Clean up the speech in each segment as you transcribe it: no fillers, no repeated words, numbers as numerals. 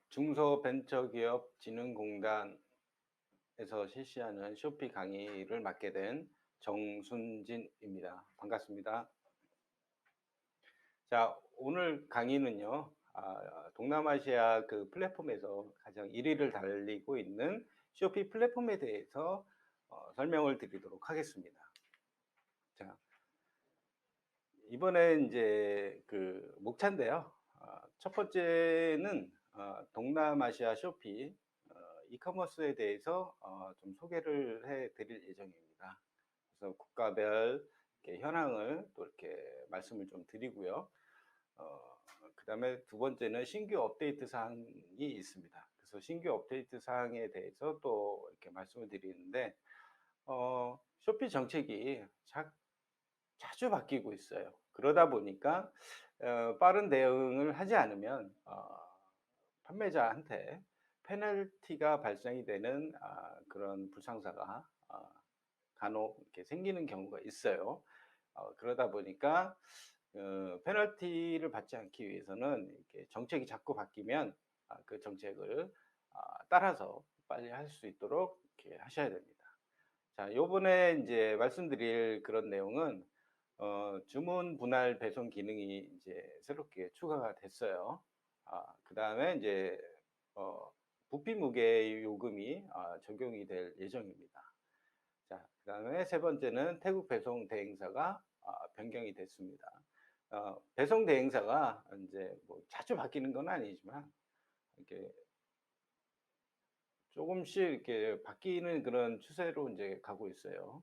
중소벤처기업진흥공단에서 실시하는 쇼피 강의를 맡게 된 정순진입니다. 반갑습니다. 자, 오늘 강의는요, 동남아시아 그 플랫폼에서 가장 1위를 달리고 있는 쇼피 플랫폼에 대해서 설명을 드리도록 하겠습니다. 자, 이번에 이제 그 목차인데요. 첫 번째는 동남아시아 쇼피 이커머스에 대해서 좀 소개를 해 드릴 예정입니다. 그래서 국가별 이렇게 현황을 또 이렇게 말씀을 좀 드리고요. 그 다음에 두 번째는 신규 업데이트 사항이 있습니다. 그래서 신규 업데이트 사항에 대해서 또 이렇게 말씀을 드리는데, 쇼피 정책이 자주 바뀌고 있어요. 그러다 보니까 빠른 대응을 하지 않으면 판매자한테 페널티가 발생이 되는 그런 불상사가 간혹 이렇게 생기는 경우가 있어요. 그러다 보니까 페널티를 받지 않기 위해서는 이렇게 정책이 자꾸 바뀌면 그 정책을 따라서 빨리 할 수 있도록 이렇게 하셔야 됩니다. 자, 요번에 이제 말씀드릴 그런 내용은 주문 분할 배송 기능이 이제 새롭게 추가가 됐어요. 그다음에 이제 부피 무게 요금이 적용이 될 예정입니다. 자, 그다음에 세 번째는 태국 배송 대행사가 변경이 됐습니다. 배송 대행사가 이제 뭐 자주 바뀌는 건 아니지만 이렇게 조금씩 이렇게 바뀌는 그런 추세로 이제 가고 있어요.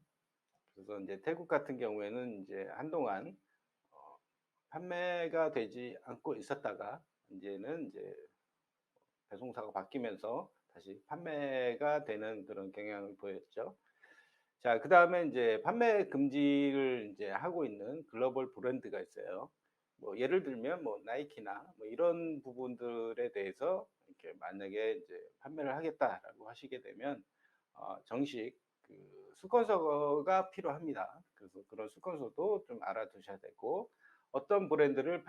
그래서 이제 태국 같은 경우에는 이제 한동안 판매가 되지 않고 있었다가 이제는 이제 배송사가 바뀌면서 다시 판매가 되는 그런 경향을 보였죠. 자, 그다음에 이제 판매 금지를 이제 하고 있는 글로벌 브랜드가 있어요. 뭐 예를 들면 뭐 나이키나 뭐 이런 부분들에 대해서 이렇게 만약에 이제 판매를 하겠다라고 하시게 되면 정식 그 수건서가 필요합니다. 그래서 그런 수건서도 좀 알아두셔야 되고, 어떤 브랜드를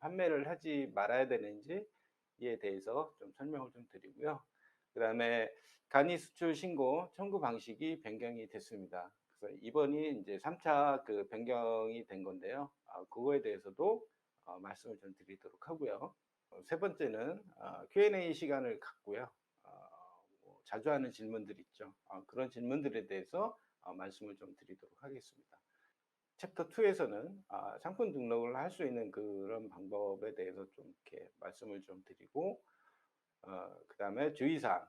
판매를 하지 말아야 되는지에 대해서 좀 설명을 좀 드리고요. 그다음에 간이 수출 신고 청구 방식이 변경이 됐습니다. 그래서 이번이 이제 3차 그 변경이 된 건데요. 그거에 대해서도 말씀을 좀 드리도록 하고요. 세 번째는 Q&A 시간을 갖고요. 뭐 자주 하는 질문들 있죠. 그런 질문들에 대해서 말씀을 좀 드리도록 하겠습니다. 챕터 2에서는 상품 등록을 할 수 있는 그런 방법에 대해서 좀 이렇게 말씀을 좀 드리고, 그 다음에 주의사항,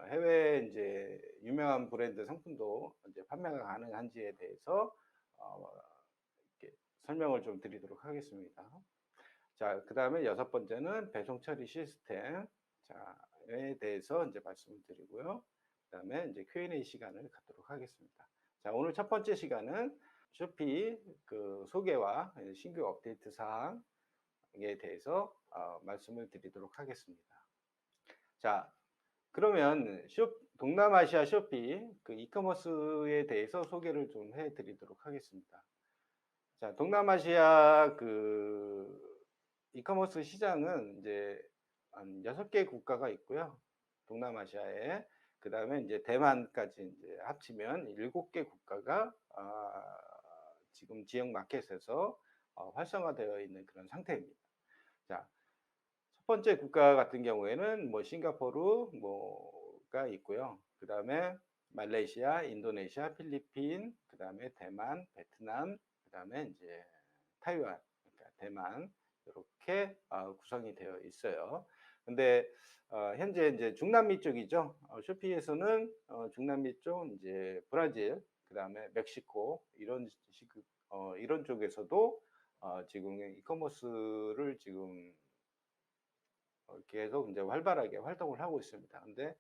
해외 이제 유명한 브랜드 상품도 이제 판매가 가능한지에 대해서 이렇게 설명을 좀 드리도록 하겠습니다. 자, 그 다음에 여섯 번째는 배송 처리 시스템, 에 대해서 이제 말씀을 드리고요. 그 다음에 이제 Q&A 시간을 갖도록 하겠습니다. 자, 오늘 첫 번째 시간은 쇼피 그 소개와 신규 업데이트 사항에 대해서 말씀을 드리도록 하겠습니다. 자, 그러면 동남아시아 쇼피 그 이커머스에 대해서 소개를 좀 해드리도록 하겠습니다. 자, 동남아시아 그 이커머스 시장은 이제 한 6개 국가가 있고요. 동남아시아에. 그 다음에 이제 대만까지 이제 합치면 7개 국가가 지금 지역 마켓에서 활성화되어 있는 그런 상태입니다. 자, 첫 번째 국가 같은 경우에는 뭐 싱가포르 뭐가 있고요. 그 다음에 말레이시아, 인도네시아, 필리핀, 그 다음에 대만, 베트남, 그 다음에 이제 타이완, 그러니까 대만 이렇게 구성이 되어 있어요. 근데 현재 이제 중남미 쪽이죠. 쇼피에서는 중남미 쪽 이제 브라질, 그 다음에 멕시코 이런 쪽에서도 지금 이커머스를 지금 계속 이제 활발하게 활동을 하고 있습니다. 근데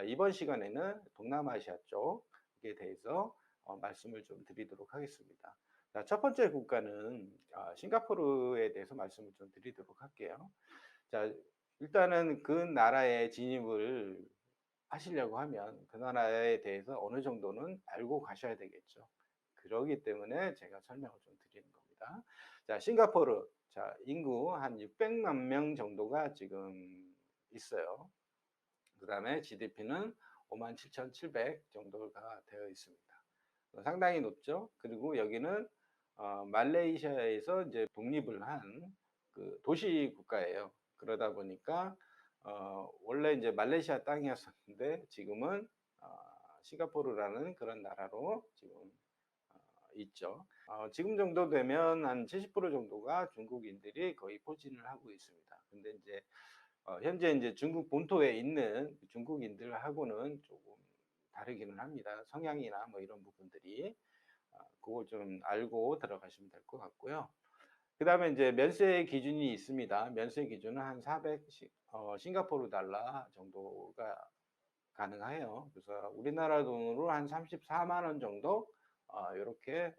이번 시간에는 동남아시아 쪽에 대해서 말씀을 좀 드리도록 하겠습니다. 자, 첫 번째 국가는 싱가포르에 대해서 말씀을 좀 드리도록 할게요. 자, 일단은 그 나라에 진입을 하시려고 하면 그 나라에 대해서 어느 정도는 알고 가셔야 되겠죠. 그러기 때문에 제가 설명을 좀 드리는 겁니다. 자, 싱가포르. 자, 인구 한 600만 명 정도가 지금 있어요. 그다음에 GDP는 57,700 정도가 되어 있습니다. 상당히 높죠. 그리고 여기는 말레이시아에서 이제 독립을 한 그 도시 국가예요. 그러다 보니까 원래 이제 말레이시아 땅이었었는데 지금은 어, 싱가포르라는 그런 나라로 지금 있죠. 지금 정도 되면 한 70% 정도가 중국인들이 거의 포진을 하고 있습니다. 근데 이제 현재 이제 중국 본토에 있는 중국인들하고는 조금 다르기는 합니다. 성향이나 뭐 이런 부분들이 그걸 좀 알고 들어가시면 될 것 같고요. 그 다음에 이제 면세 기준이 있습니다. 면세 기준은 한 400 싱가포르 달러 정도가 가능해요. 그래서 우리나라 돈으로 한 34만 원 정도 이렇게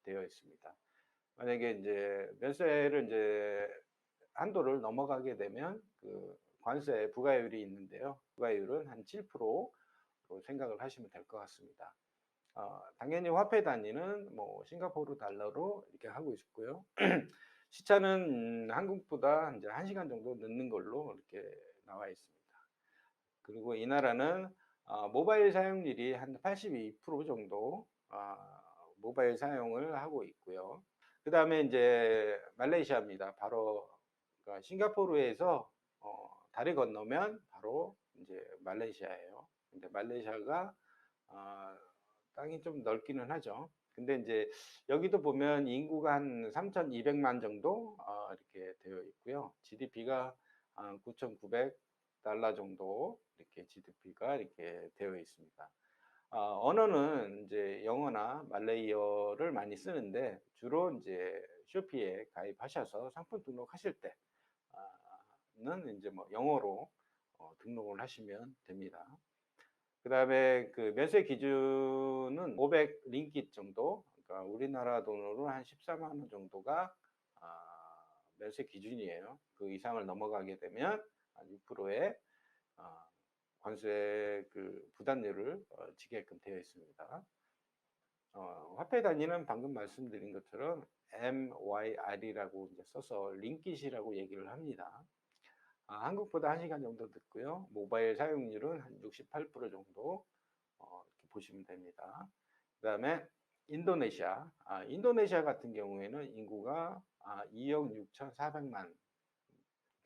되어 있습니다. 만약에 이제 면세를 이제 한도를 넘어가게 되면 그 관세 부가율이 있는데요. 부가율은 한 7%로 생각을 하시면 될 것 같습니다. 당연히 화폐 단위는 뭐 싱가포르 달러로 이렇게 하고 있고요. 시차는 한국보다 이제 1시간 정도 늦는 걸로 이렇게 나와 있습니다. 그리고 이 나라는 모바일 사용률이 한 82% 정도 모바일 사용을 하고 있고요. 그 다음에 이제 말레이시아입니다. 바로 그러니까 싱가포르에서 다리 건너면 바로 이제 말레이시아예요. 근데 말레이시아가 어, 땅이 좀 넓기는 하죠. 근데 이제 여기도 보면 인구가 한 3,200만 정도 이렇게 되어 있고요. GDP가 9,900달러 정도 이렇게 GDP가 이렇게 되어 있습니다. 언어는 이제 영어나 말레이어를 많이 쓰는데 주로 이제 쇼피에 가입하셔서 상품 등록하실 때는 이제 뭐 영어로 등록을 하시면 됩니다. 그 다음에 그 면세 기준은 500 링깃 정도, 그러니까 우리나라 돈으로 한 14만 원 정도가 면세 기준이에요. 그 이상을 넘어가게 되면 6%의 관세 그 부담료를 지게끔 되어 있습니다. 화폐 단위는 방금 말씀드린 것처럼 MYR이라고 이제 써서 링깃이라고 얘기를 합니다. 한국보다 1시간 정도 늦고요. 모바일 사용률은 한 68% 정도 이렇게 보시면 됩니다. 그 다음에 인도네시아. 인도네시아 같은 경우에는 인구가 2억 6,400만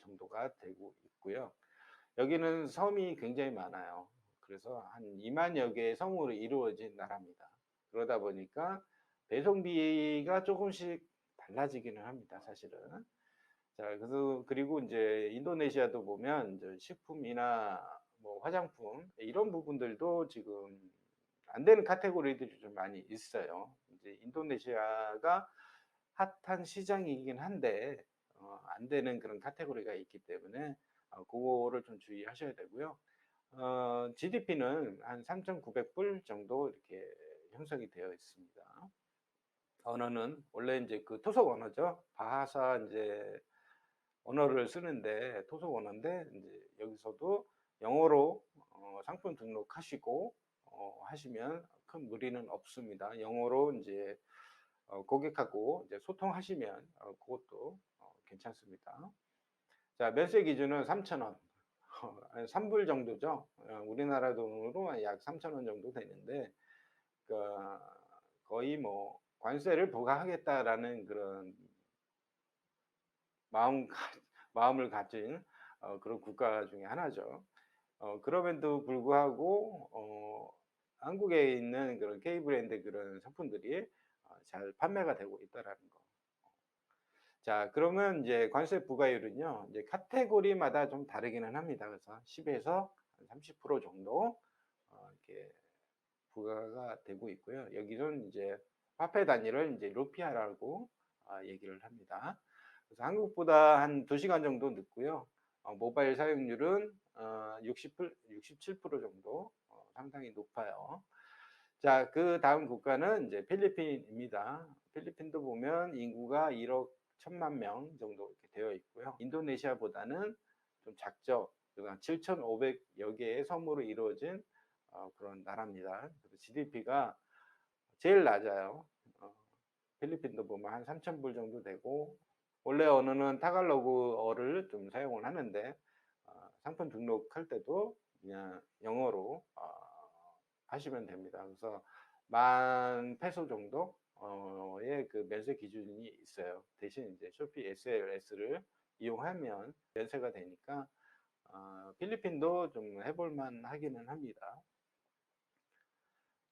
정도가 되고 있고요. 여기는 섬이 굉장히 많아요. 그래서 한 2만여 개의 섬으로 이루어진 나라입니다. 그러다 보니까 배송비가 조금씩 달라지기는 합니다, 사실은. 자, 그래서 그리고 이제 인도네시아도 보면 이제 식품이나 뭐 화장품 이런 부분들도 지금 안 되는 카테고리들이 좀 많이 있어요. 이제 인도네시아가 핫한 시장이긴 한데 안 되는 그런 카테고리가 있기 때문에 그거를 좀 주의하셔야 되고요. GDP는 한 3,900불 정도 이렇게 형성이 되어 있습니다. 언어는 원래 이제 그 토속 언어죠. 바하사 이제 언어를 쓰는데 토속 언어인데 이제 여기서도 영어로 상품 등록하시고 하시면 큰 무리는 없습니다. 영어로 이제 고객하고 이제 소통하시면 그것도 괜찮습니다. 자, 면세 기준은 3,000원. 한 3불 정도죠. 우리나라 돈으로 약 3,000원 정도 되는데, 그러니까 거의 뭐 관세를 부과하겠다라는 그런 마음, 마음을 가진 그런 국가 중에 하나죠. 그럼에도 불구하고 한국에 있는 그런 K브랜드 그런 상품들이 잘 판매가 되고 있다라는 거. 자, 그러면 이제 관세 부과율은요, 이제 카테고리마다 좀 다르기는 합니다. 그래서 10에서 30% 정도 이렇게 부과가 되고 있고요. 여기는 이제 화폐 단위를 이제 루피아라고 얘기를 합니다. 그래서 한국보다 한 2시간 정도 늦고요. 모바일 사용률은 67% 정도 상당히 높아요. 자, 그 다음 국가는 이제 필리핀입니다. 필리핀도 보면 인구가 1억 1천만 명 정도 이렇게 되어 있고요. 인도네시아보다는 좀 작죠. 7,500여 개의 섬으로 이루어진 그런 나라입니다. 그래서 GDP가 제일 낮아요. 필리핀도 보면 한 3,000불 정도 되고 원래 언어는 타갈로그어를 좀 사용을 하는데 상품 등록할 때도 그냥 영어로 하시면 됩니다. 그래서 10,000페소 정도 의 그 면세 기준이 있어요. 대신 이제 쇼피 SLS를 이용하면 면세가 되니까 필리핀도 좀 해볼 만 하기는 합니다.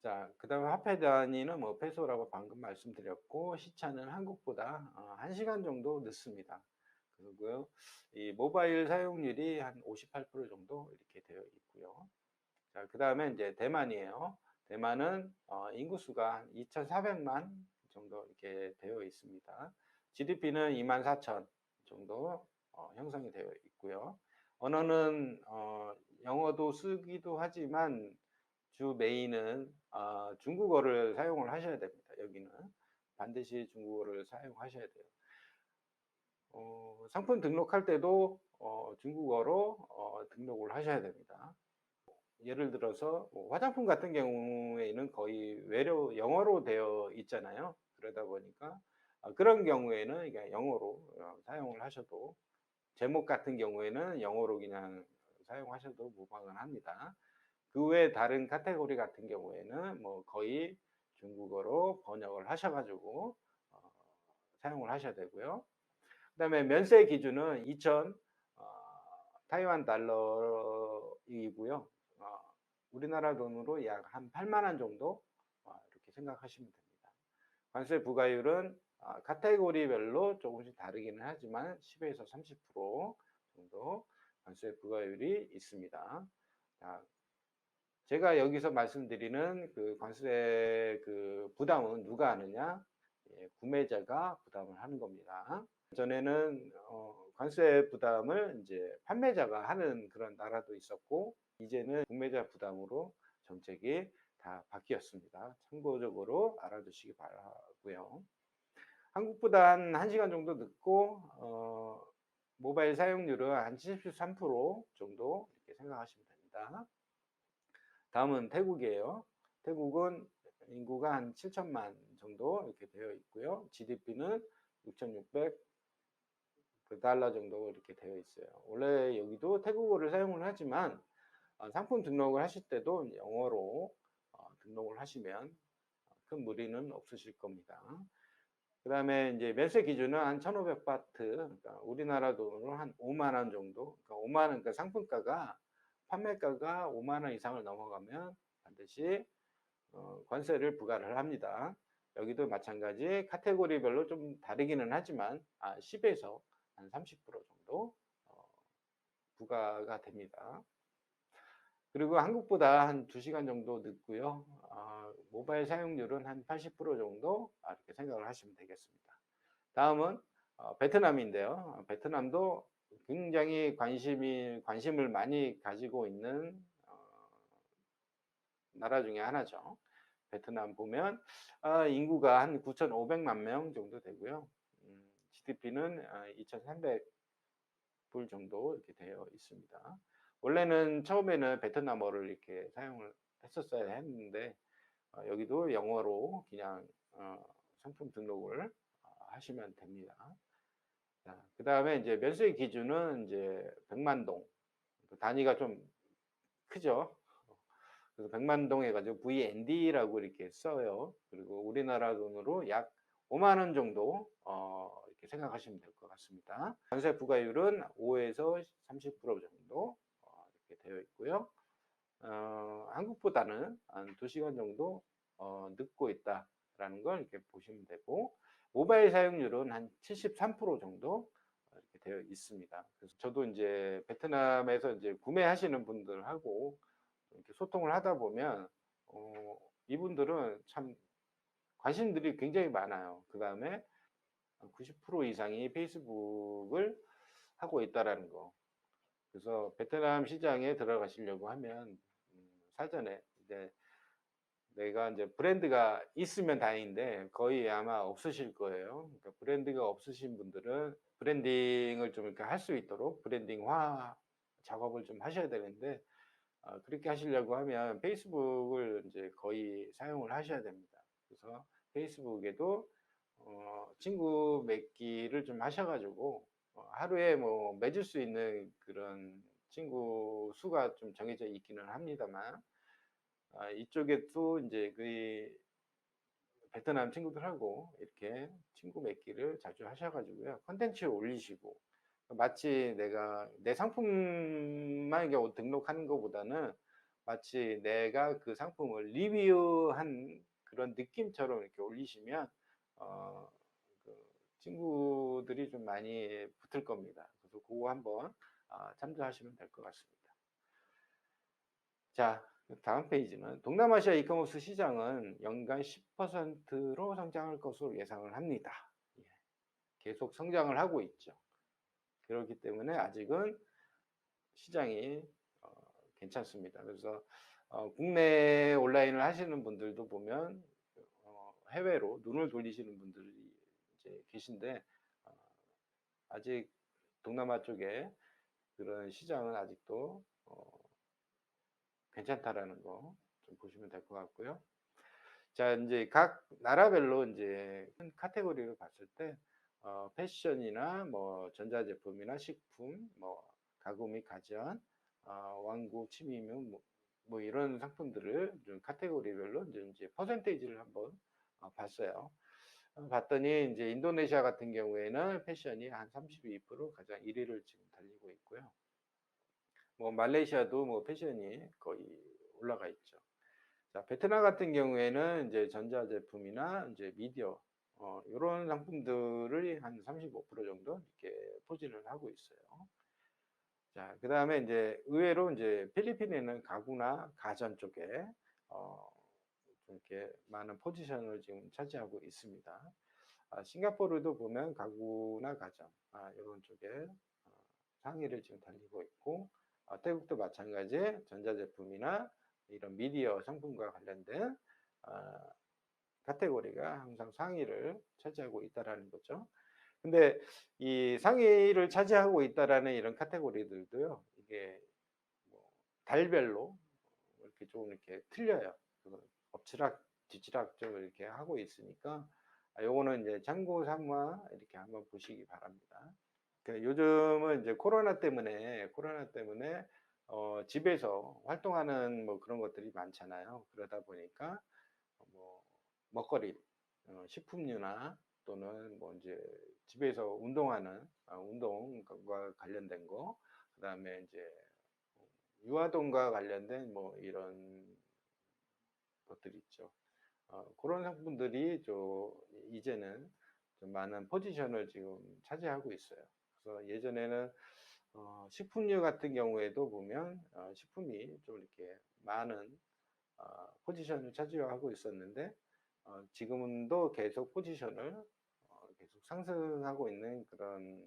자, 그 다음에 화폐 단위는 뭐 페소라고 방금 말씀드렸고, 시차는 한국보다 1시간 정도 늦습니다. 그리고요, 이 모바일 사용률이 한 58% 정도 이렇게 되어 있고요. 자, 그 다음에 이제 대만이에요. 대만은 인구수가 한 2,400만 정도 이렇게 되어 있습니다. GDP는 24,000 정도 형성이 되어 있고요. 언어는 영어도 쓰기도 하지만 주 메인은 중국어를 사용을 하셔야 됩니다. 여기는 반드시 중국어를 사용하셔야 돼요. 상품 등록할 때도 중국어로 등록을 하셔야 됩니다. 예를 들어서 뭐 화장품 같은 경우에는 거의 외래어 영어로 되어 있잖아요. 그러다 보니까 그런 경우에는 그냥 영어로 사용을 하셔도, 제목 같은 경우에는 영어로 그냥 사용하셔도 무방은 합니다. 그 외에 다른 카테고리 같은 경우에는 뭐 거의 중국어로 번역을 하셔가지고 사용을 하셔야 되고요. 그 다음에 면세 기준은 2,000 타이완 달러이고요. 우리나라 돈으로 약 한 8만 원 정도 이렇게 생각하시면 됩니다. 관세 부과율은 카테고리별로 조금씩 다르기는 하지만 10에서 30% 정도 관세 부과율이 있습니다. 자, 제가 여기서 말씀드리는 그 관세 그 부담은 누가 하느냐? 예, 구매자가 부담을 하는 겁니다. 전에는 관세 부담을 이제 판매자가 하는 그런 나라도 있었고, 이제는 구매자 부담으로 정책이 다 바뀌었습니다. 참고적으로 알아두시기 바라고요. 한국보다 한 1시간 정도 늦고 모바일 사용률은 한 73% 정도 이렇게 생각하시면 됩니다. 다음은 태국이에요. 태국은 인구가 한 7천만 정도 이렇게 되어 있고요. GDP는 6,600 달러 정도 이렇게 되어 있어요. 원래 여기도 태국어를 사용을 하지만 상품 등록을 하실 때도 영어로 등록을 하시면 큰 무리는 없으실 겁니다. 그 다음에 이제 면세 기준은 한 1,500바트, 그러니까 우리나라 돈으로 한 5만 원 정도, 그러니까 5만 원, 그러니까 상품가가, 판매가가 5만 원 이상을 넘어가면 반드시 관세를 부과를 합니다. 여기도 마찬가지 카테고리별로 좀 다르기는 하지만 10에서 한 30% 정도 부과가 됩니다. 그리고 한국보다 한 2시간 정도 늦고요. 모바일 사용률은 한 80% 정도 이렇게 생각을 하시면 되겠습니다. 다음은 베트남인데요. 베트남도 굉장히 관심을 많이 가지고 있는 나라 중에 하나죠. 베트남 보면 인구가 한 9,500만 명 정도 되고요. GDP는 2,300불 정도 이렇게 되어 있습니다. 원래는 처음에는 베트남어를 이렇게 사용을 했었어야 했는데 여기도 영어로 그냥 상품 등록을 하시면 됩니다. 그 다음에 이제 면세 기준은 이제 100만 동, 단위가 좀 크죠. 그래서 100만 동 해가지고 VND라고 이렇게 써요. 그리고 우리나라 돈으로 약 5만 원 정도 이렇게 생각하시면 될 것 같습니다. 관세 부과율은 5에서 30% 정도 이렇게 되어 있고요. 한국보다는 한 2시간 정도 늦고 있다라는 걸 이렇게 보시면 되고, 모바일 사용률은 한 73% 정도 이렇게 되어 있습니다. 그래서 저도 이제 베트남에서 이제 구매하시는 분들하고 이렇게 소통을 하다 보면 이분들은 참 관심들이 굉장히 많아요. 그 다음에 90% 이상이 페이스북을 하고 있다라는 거. 그래서 베트남 시장에 들어가시려고 하면 사전에 이제 내가 이제 브랜드가 있으면 다행인데 거의 아마 없으실 거예요. 그러니까 브랜드가 없으신 분들은 브랜딩을 좀 이렇게 할 수 있도록 브랜딩화 작업을 좀 하셔야 되는데 그렇게 하시려고 하면 페이스북을 이제 거의 사용을 하셔야 됩니다. 그래서 페이스북에도 친구 맺기를 좀 하셔가지고 하루에 뭐 맺을 수 있는 그런 친구 수가 좀 정해져 있기는 합니다만, 이쪽에도 이제 그 베트남 친구들하고 이렇게 친구 맺기를 자주 하셔가지고요. 컨텐츠 올리시고, 마치 내가 내 상품만 이렇게 등록하는 것보다는 마치 내가 그 상품을 리뷰한 그런 느낌처럼 이렇게 올리시면, 어, 그 친구들이 좀 많이 붙을 겁니다. 그래서 그거 한번 참조하시면 될 것 같습니다. 자, 다음 페이지는 동남아시아 이커머스 시장은 연간 10%로 성장할 것으로 예상을 합니다. 예, 계속 성장을 하고 있죠. 그렇기 때문에 아직은 시장이 괜찮습니다. 그래서 국내 온라인을 하시는 분들도 보면 해외로 눈을 돌리시는 분들이 이제 계신데, 어, 아직 동남아 쪽에 그런 시장은 아직도 괜찮다라는 거 좀 보시면 될 것 같고요. 자, 이제 각 나라별로 이제 큰 카테고리를 봤을 때, 패션이나 뭐 전자제품이나 식품, 뭐 가구 및 가전, 왕구, 침이면 뭐 이런 상품들을 좀 카테고리별로 이제 퍼센테이지를 한번 봤어요. 봤더니 이제 인도네시아 같은 경우에는 패션이 한 32% 가장 1위를 지금 달리고 있고요. 뭐 말레이시아도 뭐 패션이 거의 올라가 있죠. 자, 베트남 같은 경우에는 이제 전자제품이나 이제 미디어, 이런 상품들을 한 35% 정도 이렇게 포진을 하고 있어요. 자, 그 다음에 이제 의외로 이제 필리핀에는 가구나 가전 쪽에, 좀 이렇게 많은 포지션을 지금 차지하고 있습니다. 싱가포르도 보면 가구나 가전, 이런 쪽에 상위를 지금 달리고 있고, 태국도 마찬가지 전자제품이나 이런 미디어 상품과 관련된 카테고리가 항상 상위를 차지하고 있다라는 거죠. 근데 이 상위를 차지하고 있다라는 이런 카테고리들도요, 이게 뭐 달별로 이렇게 좀 이렇게 틀려요. 엎치락 뒤치락 좀 이렇게 하고 있으니까, 요거는 이제 참고 삼아 이렇게 한번 보시기 바랍니다. 요즘은 이제 코로나 때문에 집에서 활동하는 뭐 그런 것들이 많잖아요. 그러다 보니까 뭐 먹거리, 식품류나 또는 뭐 이제 집에서 운동하는 운동과 관련된 거, 그다음에 이제 유아동과 관련된 뭐 이런 것들이 있죠. 그런 상품들이 이제는 좀 많은 포지션을 지금 차지하고 있어요. 그래서 예전에는 식품류 같은 경우에도 보면 식품이 좀 이렇게 많은 포지션을 차지하고 있었는데, 지금도 계속 포지션을 계속 상승하고 있는 그런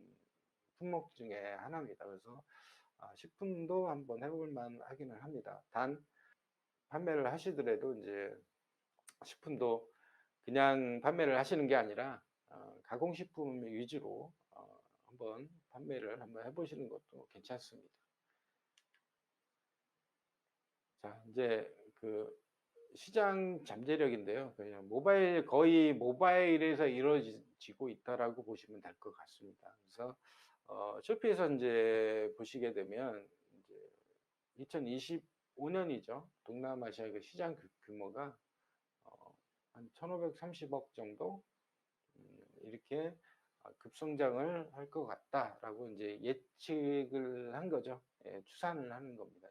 품목 중에 하나입니다. 그래서 식품도 한번 해볼 만 하기는 합니다. 단 판매를 하시더라도 이제 식품도 그냥 판매를 하시는 게 아니라 가공식품 위주로 한번 판매를 한번 해보시는 것도 괜찮습니다. 자, 이제 그 시장 잠재력인데요. 그냥 거의 모바일에서 이루어지고 있다라고 보시면 될 것 같습니다. 그래서 쇼피에서 이제 보시게 되면 이제 2025년이죠. 동남아시아 그 시장 규모가 한 1,530억 정도 이렇게 급성장을 할 것 같다라고 이제 예측을 한 거죠. 예, 추산을 하는 겁니다.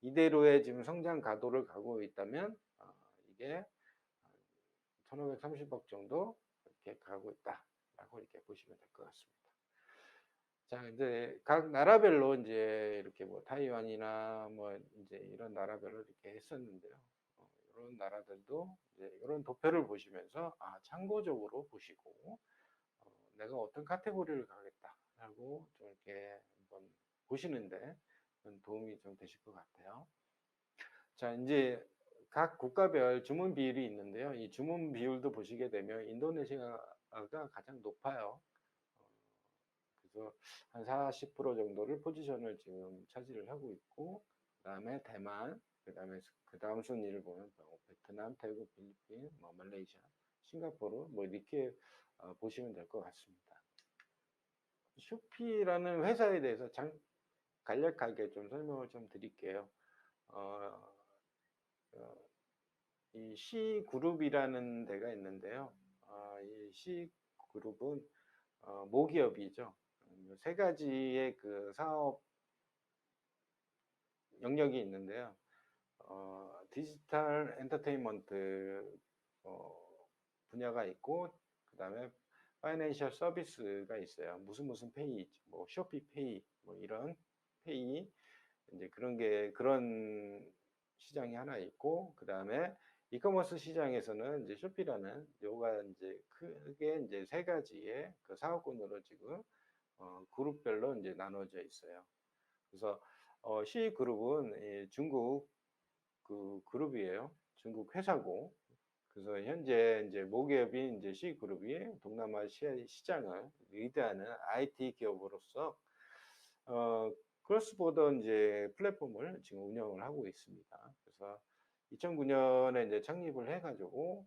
이대로의 지금 성장 가도를 가고 있다면 이게 1,530억 정도 이렇게 가고 있다라고 이렇게 보시면 될 것 같습니다. 자, 이제 각 나라별로 이제 이렇게 뭐 타이완이나 뭐 이제 이런 나라별로 이렇게 했었는데요. 이런 나라들도 이제 이런 도표를 보시면서 참고적으로 보시고 내가 어떤 카테고리를 가겠다라고 좀 이렇게 한번 보시는데 도움이 좀 되실 것 같아요. 자, 이제 각 국가별 주문 비율이 있는데요. 이 주문 비율도 보시게 되면 인도네시아가 가장 높아요. 그래서 한 40% 정도를 포지션을 지금 차지를 하고 있고, 그다음에 대만, 그다음에 그 다음 순위를 보면 뭐 베트남, 태국, 필리핀, 뭐 말레이시아, 싱가포르 뭐 이렇게 보시면 될 것 같습니다. 쇼피라는 회사에 대해서 간략하게 좀 설명을 좀 드릴게요. 어, 어, 이 C그룹이라는 데가 있는데요. 이 C그룹은 모기업이죠. 세 가지의 그 사업 영역이 있는데요. 디지털 엔터테인먼트 분야가 있고, 그 다음에 파이낸셜 서비스가 있어요. 무슨 페이, 뭐 쇼피페이, 뭐 이런 페이, 이제 그런 시장이 하나 있고, 그 다음에 이커머스 시장에서는 이제 쇼피라는 요가 이제 크게 이제 세 가지의 그 사업군으로 지금 그룹별로 이제 나눠져 있어요. 그래서 C그룹은 중국 그 그룹이에요. 중국 회사고. 그래서 현재 이제 모기업인 이제 C그룹이 동남아시아 시장을 리드하는 IT 기업으로서 어, 크로스보더 이제 플랫폼을 지금 운영을 하고 있습니다. 그래서 2009년에 이제 창립을 해가지고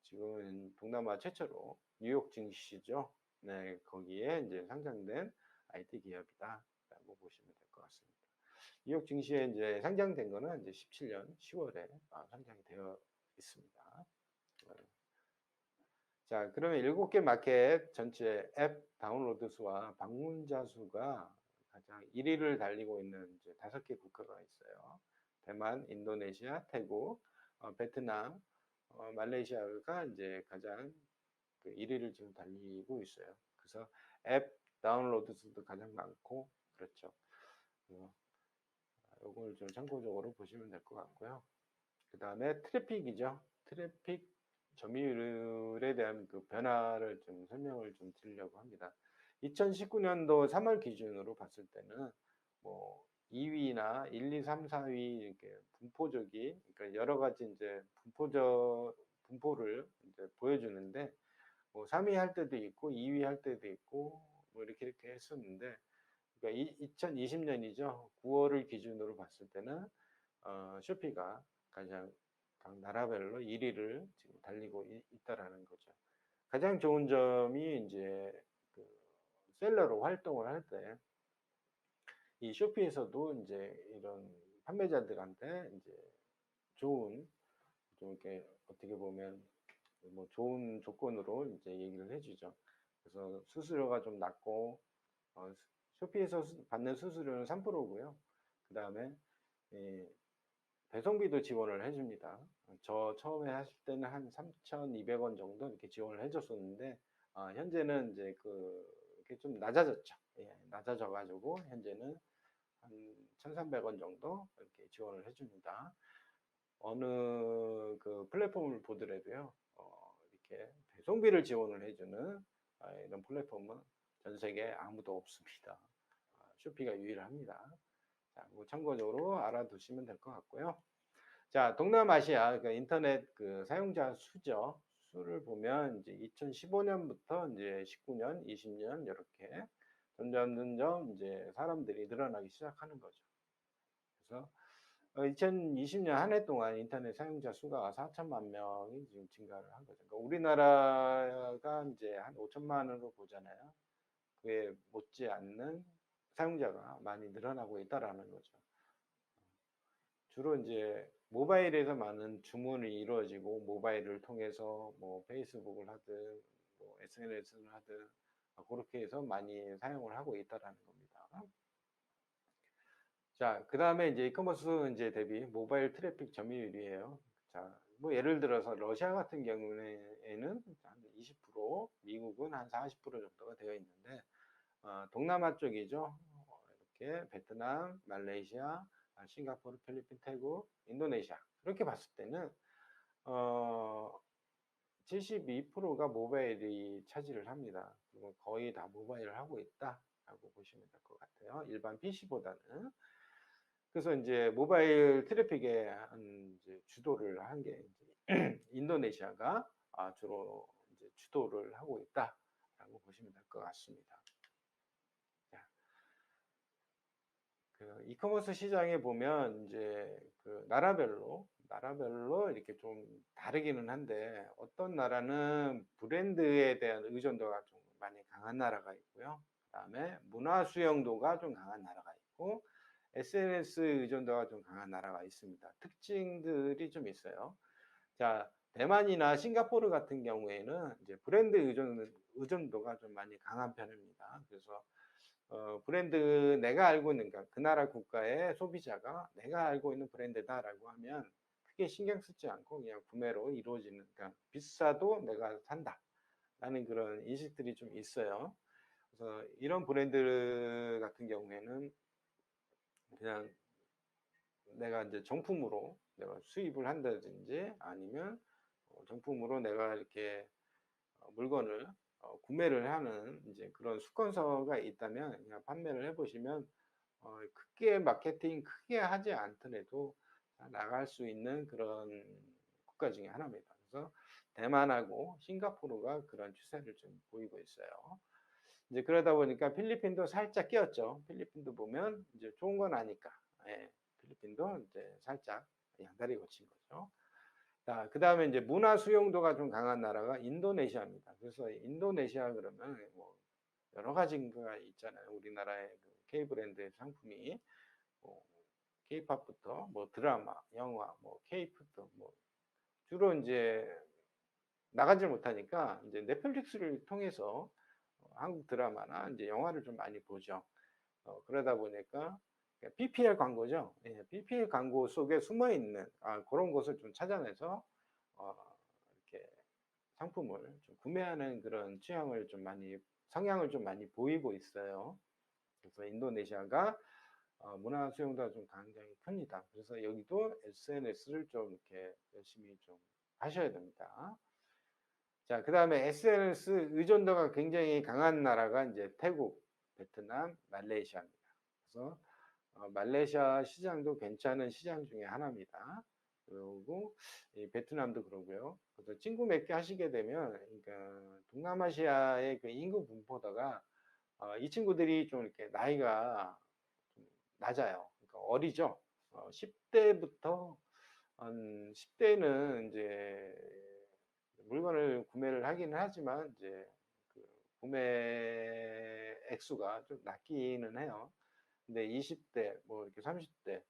지금은 동남아 최초로 뉴욕 증시죠. 네, 거기에 이제 상장된 IT 기업이다라고 보시면 될 것 같습니다. 뉴욕 증시에 이제 상장된 거는 이제 17년 10월에 상장이 되어 있습니다. 자, 그러면 7개 마켓 전체 앱 다운로드 수와 방문자 수가 가장 1위를 달리고 있는 이제 5개 국가가 있어요. 대만, 인도네시아, 태국, 베트남, 말레이시아가 이제 가장 그 1위를 지금 달리고 있어요. 그래서 앱 다운로드 수도 가장 많고 그렇죠. 이걸 좀 참고적으로 보시면 될 것 같고요. 그 다음에 트래픽이죠. 트래픽 점유율에 대한 그 변화를 좀 설명을 좀 드리려고 합니다. 2019년도 3월 기준으로 봤을 때는 뭐 2위나 1, 2, 3, 4위 이렇게 분포적이 그러니까 여러 가지 이제 분포를 이제 보여주는데 뭐 3위 할 때도 있고 2위 할 때도 있고 뭐 이렇게 했었는데 그러니까 2020년이죠. 9월을 기준으로 봤을 때는 쇼피가 가장 각 나라별로 1위를 지금 달리고 있다라는 거죠. 가장 좋은 점이 이제 그 셀러로 활동을 할 때 이 쇼피에서도 이제 이런 판매자들한테 이제 좋은 좀 이렇게 어떻게 보면 뭐 좋은 조건으로 이제 얘기를 해주죠. 그래서 수수료가 좀 낮고 쇼피에서 받는 수수료는 3%고요. 그 다음에 배송비도 지원을 해줍니다. 저 처음에 하실 때는 한 3,200원 정도 이렇게 지원을 해줬었는데 현재는 이제 이렇게 좀 낮아졌죠. 예, 낮아져가지고 현재는 한 1,300원 정도 이렇게 지원을 해줍니다. 어느 그 플랫폼을 보더라도요, 이렇게 배송비를 지원을 해주는 이런 플랫폼은 전 세계에 아무도 없습니다. 쇼피가 유일합니다. 자, 뭐 참고적으로 알아두시면 될 것 같고요. 자, 동남아시아 그러니까 인터넷 그 사용자 수죠. 수를 보면 이제 2015년부터 이제 19년, 20년 이렇게 점점 이제 사람들이 늘어나기 시작하는 거죠. 그래서 2020년 한 해 동안 인터넷 사용자 수가 4천만 명이 지금 증가를 한 거죠. 그러니까 우리나라가 이제 한 5천만으로 보잖아요. 그에 못지않는 사용자가 많이 늘어나고 있다라는 거죠. 주로 이제 모바일에서 많은 주문이 이루어지고 모바일을 통해서 뭐 페이스북을 하든 뭐 SNS를 하든 그렇게 해서 많이 사용을 하고 있다라는 겁니다. 자, 그 다음에 이제 이커머스 이제 대비 모바일 트래픽 점유율이에요. 자, 뭐 예를 들어서 러시아 같은 경우에는 한 20%, 미국은 한 40% 정도가 되어 있는데 동남아 쪽이죠. 이렇게 베트남, 말레이시아, 싱가포르, 필리핀, 태국, 인도네시아 이렇게 봤을 때는 72%가 모바일이 차지를 합니다. 그리고 거의 다 모바일을 하고 있다라고 보시면 될 것 같아요. 일반 PC보다는. 그래서 이제 모바일 트래픽에 이제 주도를 한 게 인도네시아가 주로 이제 주도를 하고 있다라고 보시면 될 것 같습니다. 그 이커머스 시장에 보면 이제 그 나라별로 이렇게 좀 다르기는 한데 어떤 나라는 브랜드에 대한 의존도가 좀 많이 강한 나라가 있고요. 그다음에 문화 수용도가 좀 강한 나라가 있고 SNS 의존도가 좀 강한 나라가 있습니다. 특징들이 좀 있어요. 자, 대만이나 싱가포르 같은 경우에는 이제 브랜드 의존도가 좀 많이 강한 편입니다. 그래서 브랜드 내가 알고 있는 그러니까 그 나라 국가의 소비자가 내가 알고 있는 브랜드다라고 하면 크게 신경 쓰지 않고 그냥 구매로 이루어지는 그러니까 비싸도 내가 산다라는 그런 인식들이 좀 있어요. 그래서 이런 브랜드 같은 경우에는 그냥 내가 이제 정품으로 내가 수입을 한다든지 아니면 정품으로 내가 이렇게 물건을 구매를 하는 이제 그런 수건서가 있다면 그냥 판매를 해보시면 크게 마케팅 크게 하지 않더라도 나갈 수 있는 그런 국가 중에 하나입니다. 그래서 대만하고 싱가포르가 그런 추세를 좀 보이고 있어요. 이제 그러다 보니까 필리핀도 살짝 끼었죠. 필리핀도 보면 이제 좋은 건 아니까. 예, 필리핀도 이제 살짝 양다리 걸친 거죠. 자, 그 다음에 이제 문화 수용도가 좀 강한 나라가 인도네시아입니다. 그래서 인도네시아 그러면 뭐 여러 가지가 있잖아요. 우리나라의 그 K 브랜드의 상품이 뭐 K-팝부터 뭐 드라마, 영화, 뭐 K-푸드 뭐 주로 이제 나가질 못하니까 이제 넷플릭스를 통해서 한국 드라마나 이제 영화를 좀 많이 보죠. 그러다 보니까 PPL 광고죠. 예, PPL 광고 속에 숨어 있는 그런 것을 좀 찾아내서 어, 이렇게 상품을 좀 구매하는 그런 취향을 좀 많이 성향을 좀 많이 보이고 있어요. 그래서 인도네시아가 문화 수용도가 좀 굉장히 큽니다. 그래서 여기도 SNS를 좀 이렇게 열심히 좀 하셔야 됩니다. 자, 그 다음에 SNS 의존도가 굉장히 강한 나라가 이제 태국, 베트남, 말레이시아입니다. 그래서 말레이시아 시장도 괜찮은 시장 중에 하나입니다. 그리고 베트남도 그러고요. 그래서 친구 몇 개 하시게 되면, 그러니까 동남아시아의 그 인구 분포도가 이 친구들이 좀 이렇게 나이가 좀 낮아요. 그러니까 어리죠. 10대부터 한 10대는 이제 물건을 구매를 하기는 하지만 이제 그 구매 액수가 좀 낮기는 해요. 근데 20대 뭐 이렇게 30대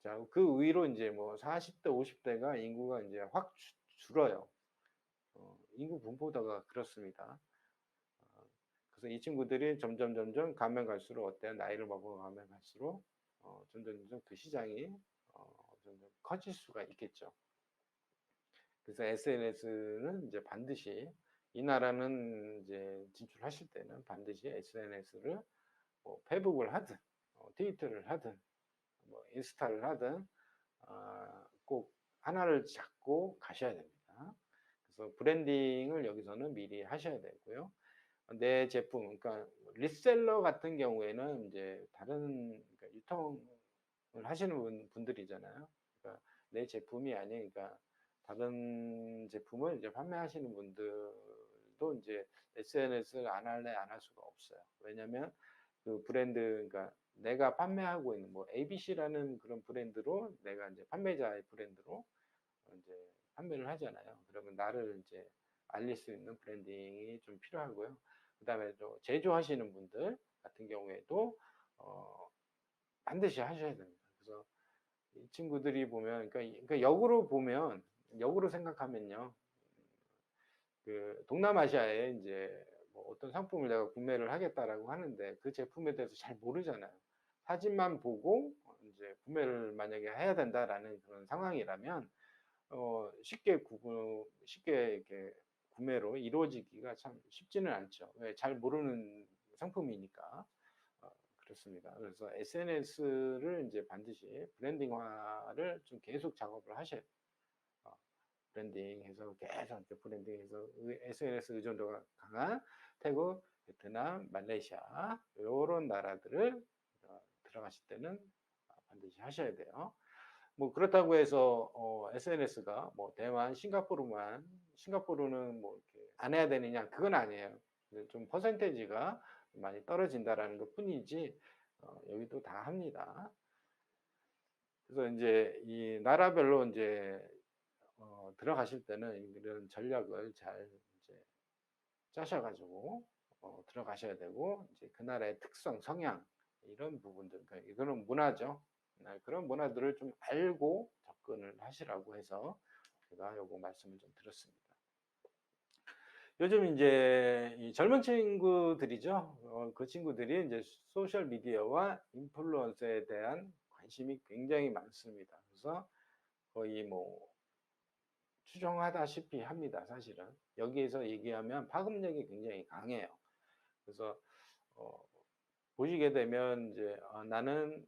자, 그 위로 이제 뭐 40대, 50대가 인구가 이제 확 줄어요. 인구 분포도가 그렇습니다. 그래서 이 친구들이 점점 가면 갈수록 어때요? 나이를 먹어가면 갈수록 점점 그 시장이 점점 커질 수가 있겠죠. 그래서 SNS는 이제 반드시 이 나라는 이제 진출하실 때는 반드시 SNS를 뭐 페북을 하든 트위터를 하든 뭐 인스타를 하든 꼭 하나를 잡고 가셔야 됩니다. 그래서 브랜딩을 여기서는 미리 하셔야 되고요. 내 제품, 그러니까 리셀러 같은 경우에는 이제 다른 그러니까 유통을 하시는 분들이잖아요. 그러니까 내 제품이 아니니까 다른 제품을 이제 판매하시는 분들도 이제 SNS를 안 할래 안 할 수가 없어요. 왜냐하면 그 브랜드, 그러니까 내가 판매하고 있는 뭐 ABC라는 그런 브랜드로 내가 이제 판매자의 브랜드로 이제 판매를 하잖아요. 그러면 나를 이제 알릴 수 있는 브랜딩이 좀 필요하고요. 그다음에 또 제조하시는 분들 같은 경우에도 반드시 하셔야 됩니다. 그래서 이 친구들이 보면 그러니까 역으로 보면 역으로 생각하면요. 그 동남아시아에 이제 뭐 어떤 상품을 내가 구매를 하겠다라고 하는데 그 제품에 대해서 잘 모르잖아요. 사진만 보고 이제 구매를 만약에 해야 된다라는 그런 상황이라면 쉽게 이렇게 구매로 이루어지기가 참 쉽지는 않죠. 왜? 잘 모르는 상품이니까. 그렇습니다. 그래서 SNS를 이제 반드시 브랜딩화를 좀 계속 작업을 하셔야 돼요. 브랜딩해서 계속 브랜딩해서 SNS 의존도가 강한 태국, 베트남, 말레이시아 이런 나라들을 들어가실 때는 반드시 하셔야 돼요. 뭐 그렇다고 해서 SNS가 뭐 대만, 싱가포르는 뭐 이렇게 안 해야 되느냐 그건 아니에요. 좀 퍼센테이지가 많이 떨어진다라는 것 뿐이지 여기도 다 합니다. 그래서 이제 이 나라별로 이제 들어가실 때는 이런 전략을 잘 이제 짜셔가지고 들어가셔야 되고, 이제 그 나라의 특성, 성향, 이런 부분들, 그러니까 이거는 문화죠. 그런 문화들을 좀 알고 접근을 하시라고 해서 제가 요거 말씀을 좀 드렸습니다. 요즘 이제 이 젊은 친구들이죠. 그 친구들이 이제 소셜 미디어와 인플루언서에 대한 관심이 굉장히 많습니다. 그래서 거의 뭐 추정하다시피 합니다. 사실은 여기에서 얘기하면 파급력이 굉장히 강해요. 그래서 어, 보시게 되면 이제 나는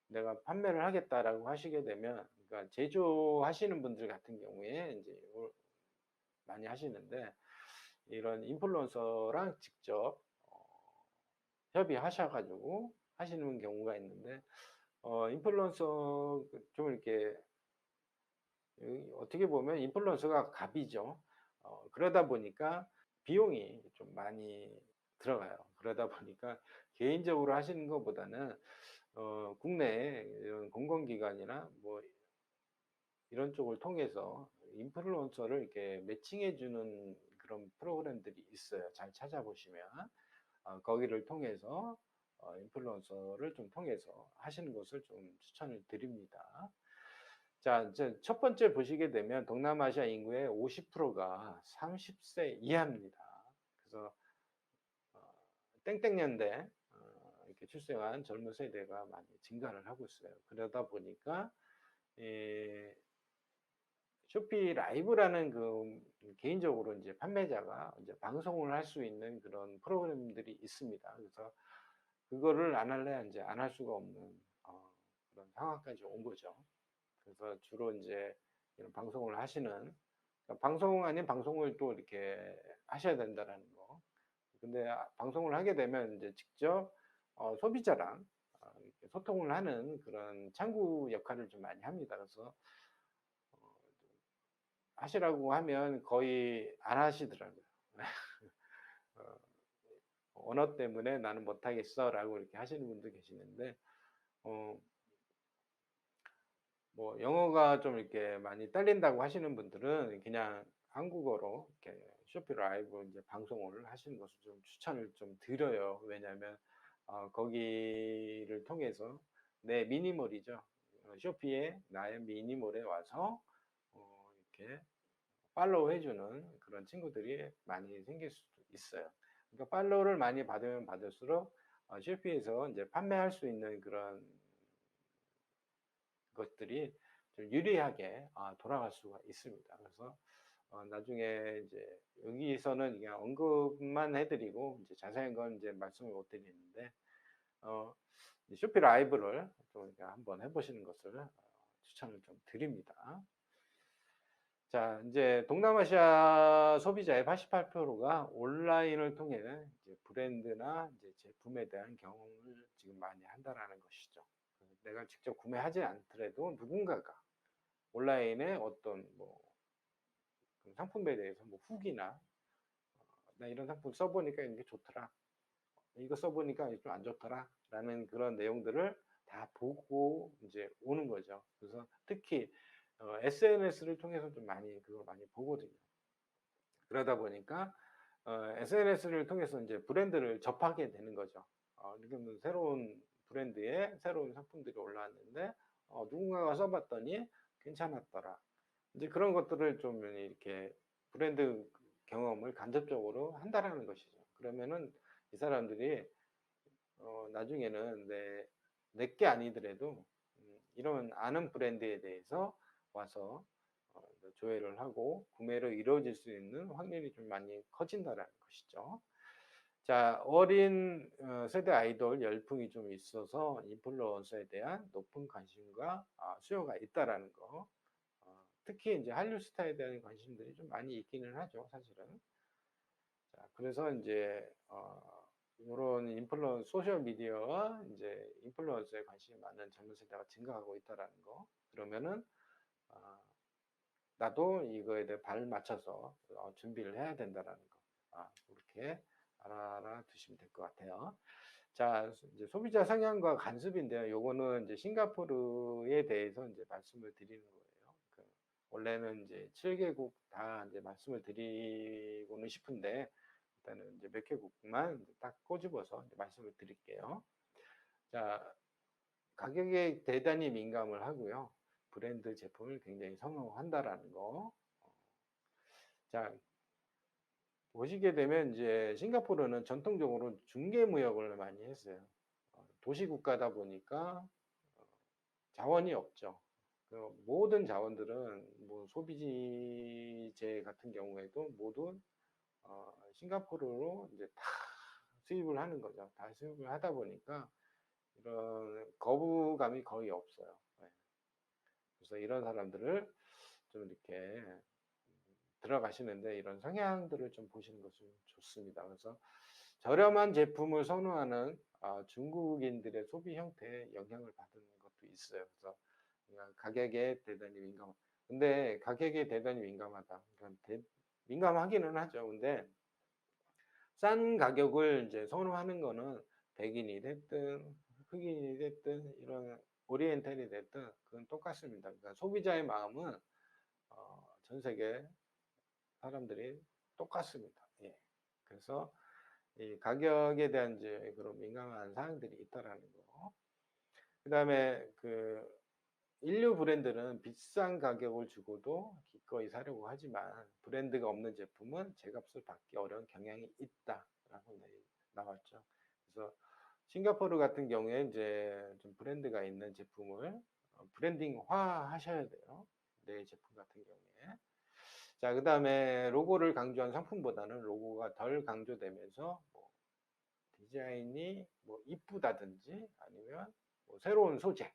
내가 판매를 하겠다라고 하시게 되면, 그러니까 제조하시는 분들 같은 경우에 이제 많이 하시는데, 이런 인플루언서랑 직접 협의하셔가지고 하시는 경우가 있는데, 인플루언서 좀 이렇게 어떻게 보면 인플루언서가 갑이죠. 그러다 보니까 비용이 좀 많이 들어가요. 그러다 보니까 개인적으로 하시는 것보다는 국내에 이런 공공기관이나 뭐 이런 쪽을 통해서 인플루언서를 이렇게 매칭해주는 그런 프로그램들이 있어요. 잘 찾아보시면 거기를 통해서 인플루언서를 좀 통해서 하시는 것을 좀 추천을 드립니다. 자, 이제 첫 번째 보시게 되면 동남아시아 인구의 50%가 30세 이하입니다. 그래서 땡땡년대 이렇게 출생한 젊은 세대가 많이 증가를 하고 있어요. 그러다 보니까 쇼피 라이브라는 그 개인적으로 이제 판매자가 이제 방송을 할 수 있는 그런 프로그램들이 있습니다. 그래서 그거를 안 할래 이제 안 할 수가 없는 그런 상황까지 온 거죠. 그래서 주로 이제 이런 방송을 하시는, 그러니까 방송 아닌 방송을 또 이렇게 하셔야 된다라는 거. 근데 방송을 하게 되면 이제 직접 소비자랑 이렇게 소통을 하는 그런 창구 역할을 좀 많이 합니다. 그래서 하시라고 하면 거의 안 하시더라고요. 어, 언어 때문에 나는 못하겠어 라고 이렇게 하시는 분도 계시는데, 뭐 영어가 좀 이렇게 많이 딸린다고 하시는 분들은 그냥 한국어로 이렇게 쇼피 라이브 이제 방송을 하시는 것을 좀 추천을 좀 드려요. 왜냐하면 거기를 통해서 내 미니몰이죠. 쇼피에 나의 미니몰에 와서 이렇게 팔로우 해주는 그런 친구들이 많이 생길 수도 있어요. 그러니까 팔로우를 많이 받으면 받을수록 쇼피에서 이제 판매할 수 있는 그런 것들이 좀 유리하게 돌아갈 수가 있습니다. 그래서 나중에 이제 여기서는 그냥 언급만 해드리고 이제 자세한 건 이제 말씀을 못 드리는데 쇼피 라이브를 좀 한번 해보시는 것을 추천을 좀 드립니다. 자, 이제 동남아시아 소비자의 88%가 온라인을 통해 이제 브랜드나 이제 제품에 대한 경험을 지금 많이 한다라는 것이죠. 내가 직접 구매하지 않더라도 누군가가 온라인에 어떤 뭐 상품에 대해서 뭐 후기나 나 이런 상품 써보니까 이게 좋더라, 이거 써보니까 좀 안 좋더라 라는 그런 내용들을 다 보고 이제 오는 거죠. 그래서 특히 SNS를 통해서 좀 많이 그걸 많이 보거든요. 그러다 보니까 SNS를 통해서 이제 브랜드를 접하게 되는 거죠. 지금 새로운 브랜드의 새로운 상품들이 올라왔는데 누군가가 써봤더니 괜찮았더라. 이제 그런 것들을 좀 이렇게 브랜드 경험을 간접적으로 한다라는 것이죠. 그러면은 이 사람들이 나중에는 내게 아니더라도 이런 아는 브랜드에 대해서 와서 조회를 하고 구매를 이루어질 수 있는 확률이 좀 많이 커진다라는 것이죠. 자, 어린 세대 아이돌 열풍이 좀 있어서 인플루언서에 대한 높은 관심과 수요가 있다라는 거. 특히 이제 한류 스타에 대한 관심들이 좀 많이 있기는 하죠, 사실은. 자, 그래서 이제 이런 소셜 미디어와 이제 인플루언서에 관심이 많은 젊은 세대가 증가하고 있다라는 거. 그러면은 나도 이거에 대해 발 맞춰서 준비를 해야 된다라는 거. 그렇게 알아 두시면 될 것 같아요. 자, 이제 소비자 성향과 간섭인데요. 요거는 이제 싱가포르에 대해서 이제 말씀을 드리는 거예요. 원래는 이제 7개국 다 이제 말씀을 드리고는 싶은데 일단은 이제 몇 개국만 딱 꼬집어서 말씀을 드릴게요. 자, 가격에 대단히 민감을 하고요. 브랜드 제품을 굉장히 선호한다라는 거. 자, 보시게 되면 이제 싱가포르는 전통적으로 중개 무역을 많이 했어요. 도시 국가다 보니까 자원이 없죠. 모든 자원들은 뭐 소비재 같은 경우에도 모두 싱가포르로 이제 다 수입을 하는 거죠. 다 수입을 하다 보니까 이런 거부감이 거의 없어요. 네. 그래서 이런 사람들을 좀 이렇게 들어가시는데 이런 성향들을 좀 보시는 것이 좋습니다. 그래서 저렴한 제품을 선호하는 중국인들의 소비 형태에 영향을 받은 것도 있어요. 그래서 가격에 대단히 민감한. 근데 가격에 대단히 민감하다. 그러니까 민감하기는 하죠. 근데 싼 가격을 이제 선호하는 거는 백인이 됐든 흑인이 됐든 이런 오리엔탈이 됐든 그건 똑같습니다. 그러니까 소비자의 마음은 전 세계 사람들이 똑같습니다. 예. 그래서 이 가격에 대한 이제 그런 민감한 사항들이 있다라는 거. 그다음에 그 인류 브랜드는 비싼 가격을 주고도 기꺼이 사려고 하지만 브랜드가 없는 제품은 제값을 받기 어려운 경향이 있다라고 나왔죠. 그래서 싱가포르 같은 경우에 이제 좀 브랜드가 있는 제품을 브랜딩화 하셔야 돼요. 내 제품 같은 경우에. 자, 그 다음에 로고를 강조한 상품보다는 로고가 덜 강조되면서 뭐 디자인이 뭐 이쁘다든지 아니면 뭐 새로운 소재,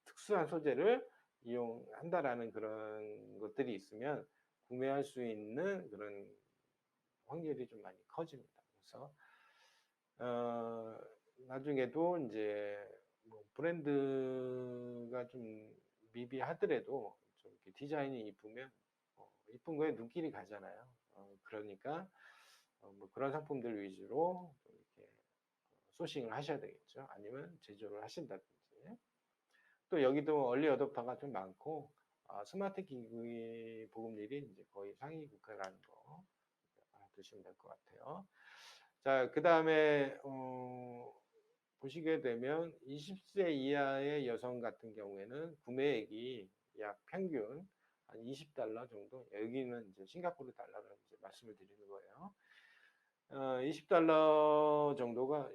특수한 소재를 이용한다라는 그런 것들이 있으면 구매할 수 있는 그런 확률이 좀 많이 커집니다. 그래서 나중에도 이제 뭐 브랜드가 좀 미비하더라도 좀 이렇게 디자인이 이쁘면 이쁜 거에 눈길이 가잖아요. 그러니까 뭐 그런 상품들 위주로 좀 이렇게 소싱을 하셔야 되겠죠. 아니면 제조를 하신다든지. 또 여기도 얼리 어댑터가 좀 많고 스마트 기기의 보급률이 이제 거의 상위 국가라는 거 알아두시면 될 것 같아요. 자, 그 다음에 보시게 되면 20세 이하의 여성 같은 경우에는 구매액이 약 평균 한 20달러 정도. 여기는 이제 싱가포르 달러를 이제 말씀을 드리는 거예요. 20달러 정도가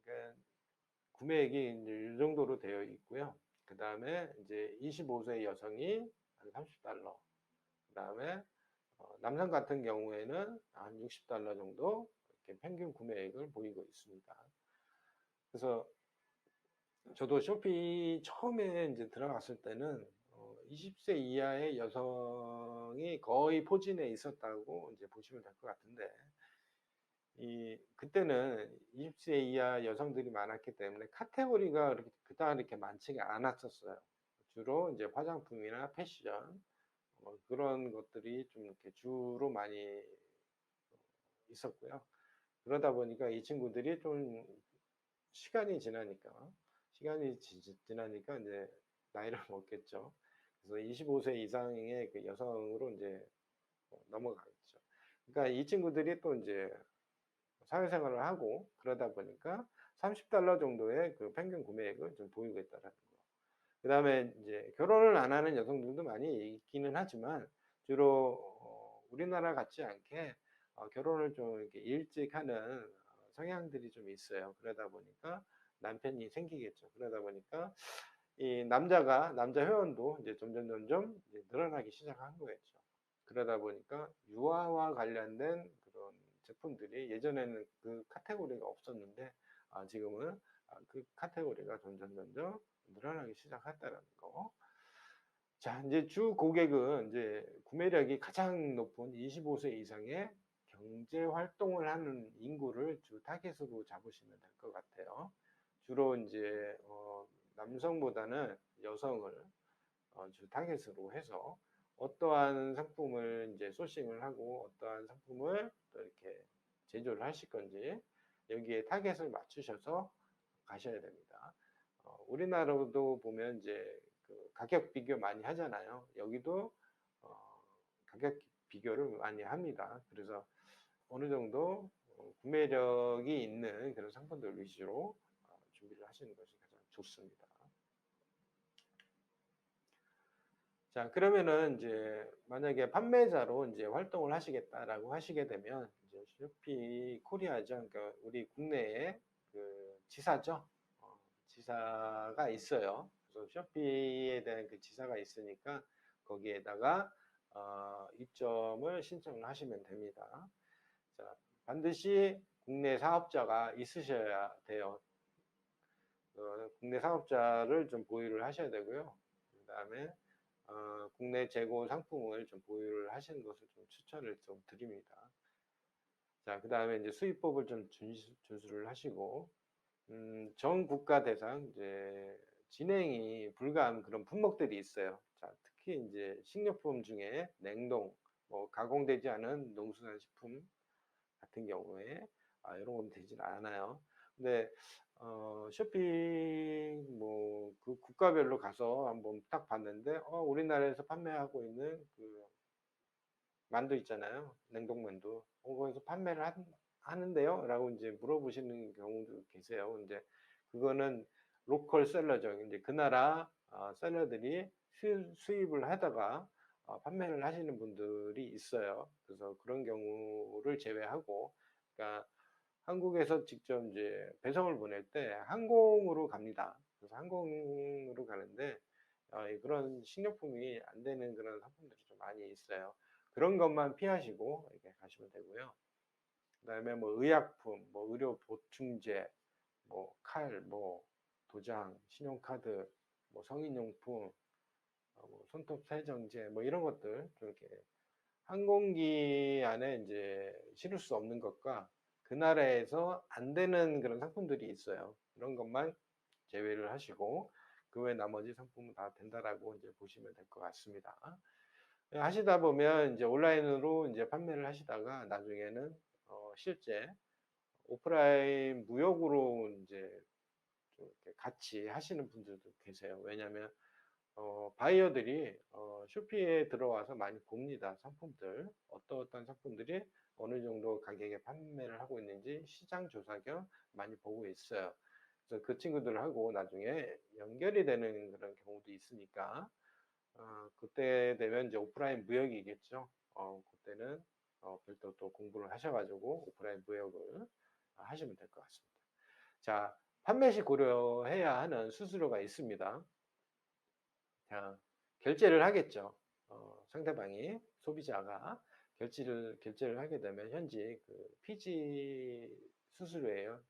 그러니까 구매액이 이제 이 정도로 되어 있고요. 그 다음에 이제 25세 여성이 한 30달러. 그 다음에 남성 같은 경우에는 한 60달러 정도 이렇게 평균 구매액을 보이고 있습니다. 그래서 저도 쇼피 처음에 이제 들어갔을 때는 20세 이하의 여성이 거의 포진해 있었다고 이제 보시면 될 것 같은데 그때는 20세 이하 여성들이 많았기 때문에 카테고리가 그렇게 그다음 이렇게 많지가 않았었어요. 주로 이제 화장품이나 패션 그런 것들이 좀 이렇게 주로 많이 있었고요. 그러다 보니까 이 친구들이 좀 시간이 지나니까 이제 나이를 먹겠죠. 그래서 25세 이상의 그 여성으로 이제 넘어가겠죠. 그러니까 이 친구들이 또 이제 사회생활을 하고 그러다 보니까 30달러 정도의 그 평균 구매액을 좀 보이고 있다라는 거. 그 다음에 이제 결혼을 안 하는 여성들도 많이 있기는 하지만 주로 우리나라 같지 않게 결혼을 좀 이렇게 일찍 하는 성향들이 좀 있어요. 그러다 보니까 남편이 생기겠죠. 그러다 보니까 이 남자 회원도 이제 점점 이제 늘어나기 시작한 거겠죠. 그러다 보니까 유아와 관련된 그런 제품들이 예전에는 그 카테고리가 없었는데 지금은 그 카테고리가 점점 늘어나기 시작했다는 거. 자, 이제 주 고객은 이제 구매력이 가장 높은 25세 이상의 경제 활동을 하는 인구를 주 타겟으로 잡으시면 될 것 같아요. 주로 이제 남성보다는 여성을 주 타겟으로 해서 어떠한 상품을 이제 소싱을 하고 어떠한 상품을 또 이렇게 제조를 하실 건지 여기에 타겟을 맞추셔서 가셔야 됩니다. 우리나라도 보면 이제 그 가격 비교 많이 하잖아요. 여기도 가격 비교를 많이 합니다. 그래서 어느 정도 구매력이 있는 그런 상품들 위주로 준비를 하시는 것이 가장 좋습니다. 자, 그러면은 이제 만약에 판매자로 이제 활동을 하시겠다라고 하시게 되면 이제 쇼피 코리아죠. 그러니까 우리 국내에 그 지사죠. 지사가 있어요. 그래서 쇼피에 대한 그 지사가 있으니까 거기에다가 입점을 신청을 하시면 됩니다. 자, 반드시 국내 사업자가 있으셔야 돼요. 국내 사업자를 좀 보유를 하셔야 되고요. 그 다음에 국내 재고 상품을 좀 보유를 하시는 것을 좀 추천을 좀 드립니다. 자, 그 다음에 이제 수입법을 좀 준수를 하시고, 전 국가 대상 이제 진행이 불가한 그런 품목들이 있어요. 자, 특히 이제 식료품 중에 냉동, 뭐 가공되지 않은 농수산식품 같은 경우에 이런 건 되질 않아요. 근데 쇼핑 뭐 그 국가별로 가서 한번 딱 봤는데 우리나라에서 판매하고 있는 그 만두 있잖아요. 냉동만두. 거기서 판매를 하는데요? 라고 이제 물어보시는 경우도 계세요. 이제 그거는 로컬 셀러죠. 이제 그 나라 셀러들이 수입을 하다가 판매를 하시는 분들이 있어요. 그래서 그런 경우를 제외하고, 그러니까 한국에서 직접 이제 배송을 보낼 때 항공으로 갑니다. 그래서 항공으로 가는데 그런 식료품이 안 되는 그런 상품들이 좀 많이 있어요. 그런 것만 피하시고 이렇게 가시면 되고요. 그다음에 뭐 의약품, 뭐 의료 보충제, 뭐 칼, 뭐 도장, 신용카드, 뭐 성인용품, 뭐 손톱 세정제, 뭐 이런 것들 좀 이렇게 항공기 안에 이제 실을 수 없는 것과 그 나라에서 안 되는 그런 상품들이 있어요. 그런 것만 제외를 하시고 그 외 나머지 상품은 다 된다라고 이제 보시면 될 것 같습니다. 하시다 보면 이제 온라인으로 이제 판매를 하시다가 나중에는 실제 오프라인 무역으로 이제 좀 이렇게 같이 하시는 분들도 계세요. 왜냐하면 바이어들이 쇼피에 들어와서 많이 봅니다. 상품들 어떤 상품들이 어느 정도 가격에 판매를 하고 있는지 시장 조사 겸 많이 보고 있어요. 그래서 그 친구들하고 나중에 연결이 되는 그런 경우도 있으니까 그때 되면 이제 오프라인 무역이겠죠. 그때는 별도 또 공부를 하셔가지고 오프라인 무역을 하시면 될 것 같습니다. 자, 판매 시 고려해야 하는 수수료가 있습니다. 자, 결제를 하겠죠. 상대방이 소비자가 결제를 하게 되면 현재 그 피지 수수료예요.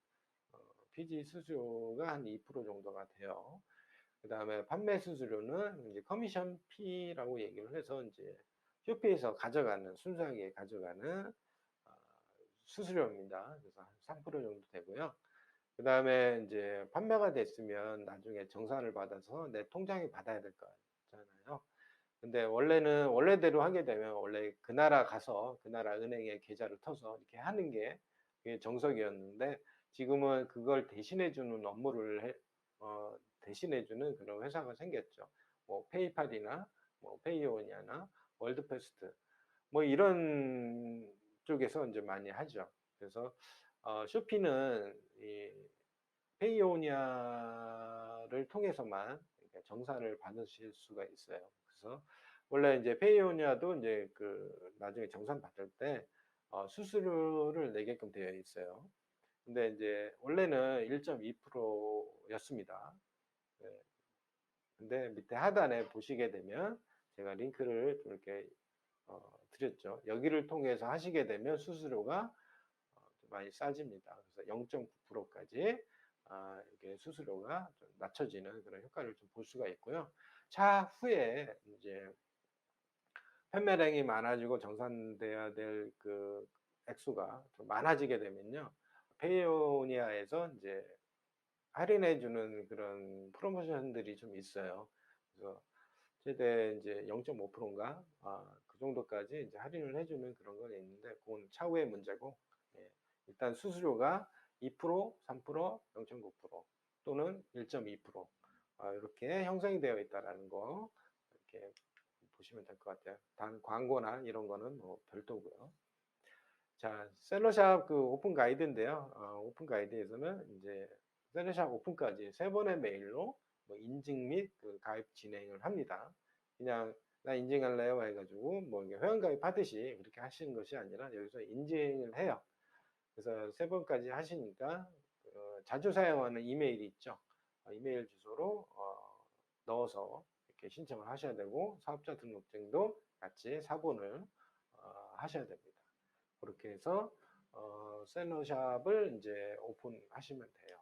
피지 수수료가 한 2% 정도가 돼요. 그 다음에 판매 수수료는 이제 커미션 피라고 얘기를 해서 이제 쇼피에서 가져가는 순수하게 가져가는 어, 수수료입니다. 그래서 한 3% 정도 되고요. 그 다음에 이제 판매가 됐으면 나중에 정산을 받아서 내 통장에 받아야 될 거잖아요. 근데 원래대로 하게 되면 원래 그 나라 가서 그 나라 은행에 계좌를 터서 이렇게 하는 게 그게 정석이었는데 지금은 그걸 대신해주는 업무를 대신해주는 그런 회사가 생겼죠. 뭐 페이팔이나 뭐 페이오니아나 월드페스트 뭐 이런 쪽에서 이제 많이 하죠. 그래서 쇼피는 이 페이오니아를 통해서만 정산을 받으실 수가 있어요. 그래서 원래 이제 페이오니아도 이제 그 나중에 정산 받을 때 수수료를 내게끔 되어 있어요. 근데 이제 원래는 1.2%였습니다. 네. 근데 밑에 하단에 보시게 되면 제가 링크를 좀 이렇게 드렸죠. 여기를 통해서 하시게 되면 수수료가 좀 많이 싸집니다. 그래서 0.9%까지 이렇게 수수료가 좀 낮춰지는 그런 효과를 좀 볼 수가 있고요. 차후에 이제 판매량이 많아지고 정산돼야 될 그 액수가 좀 많아지게 되면요. 페이오니아에서 이제 할인해주는 그런 프로모션들이 좀 있어요. 그래서 최대 이제 0.5%인가 그 정도까지 이제 할인을 해주는 그런 건 있는데 그건 차후의 문제고 예, 일단 수수료가 2%, 3%, 0.9% 또는 1.2% 이렇게 형성이 되어 있다라는 거 이렇게 보시면 될 것 같아요. 단 광고나 이런 거는 뭐 별도고요. 자, 셀러샵 그 오픈 가이드인데요. 오픈 가이드에서는 이제 셀러샵 오픈까지 세 번의 메일로 뭐 인증 및 그 가입 진행을 합니다. 그냥 나 인증할래요 해가지고 뭐 이게 회원 가입하듯이 그렇게 하시는 것이 아니라 여기서 인증을 해요. 그래서 세 번까지 하시니까 자주 사용하는 이메일이 있죠. 이메일 주소로 넣어서 이렇게 신청을 하셔야 되고 사업자 등록증도 같이 사본을 하셔야 됩니다. 그렇게 해서 셀러샵을 이제 오픈하시면 돼요.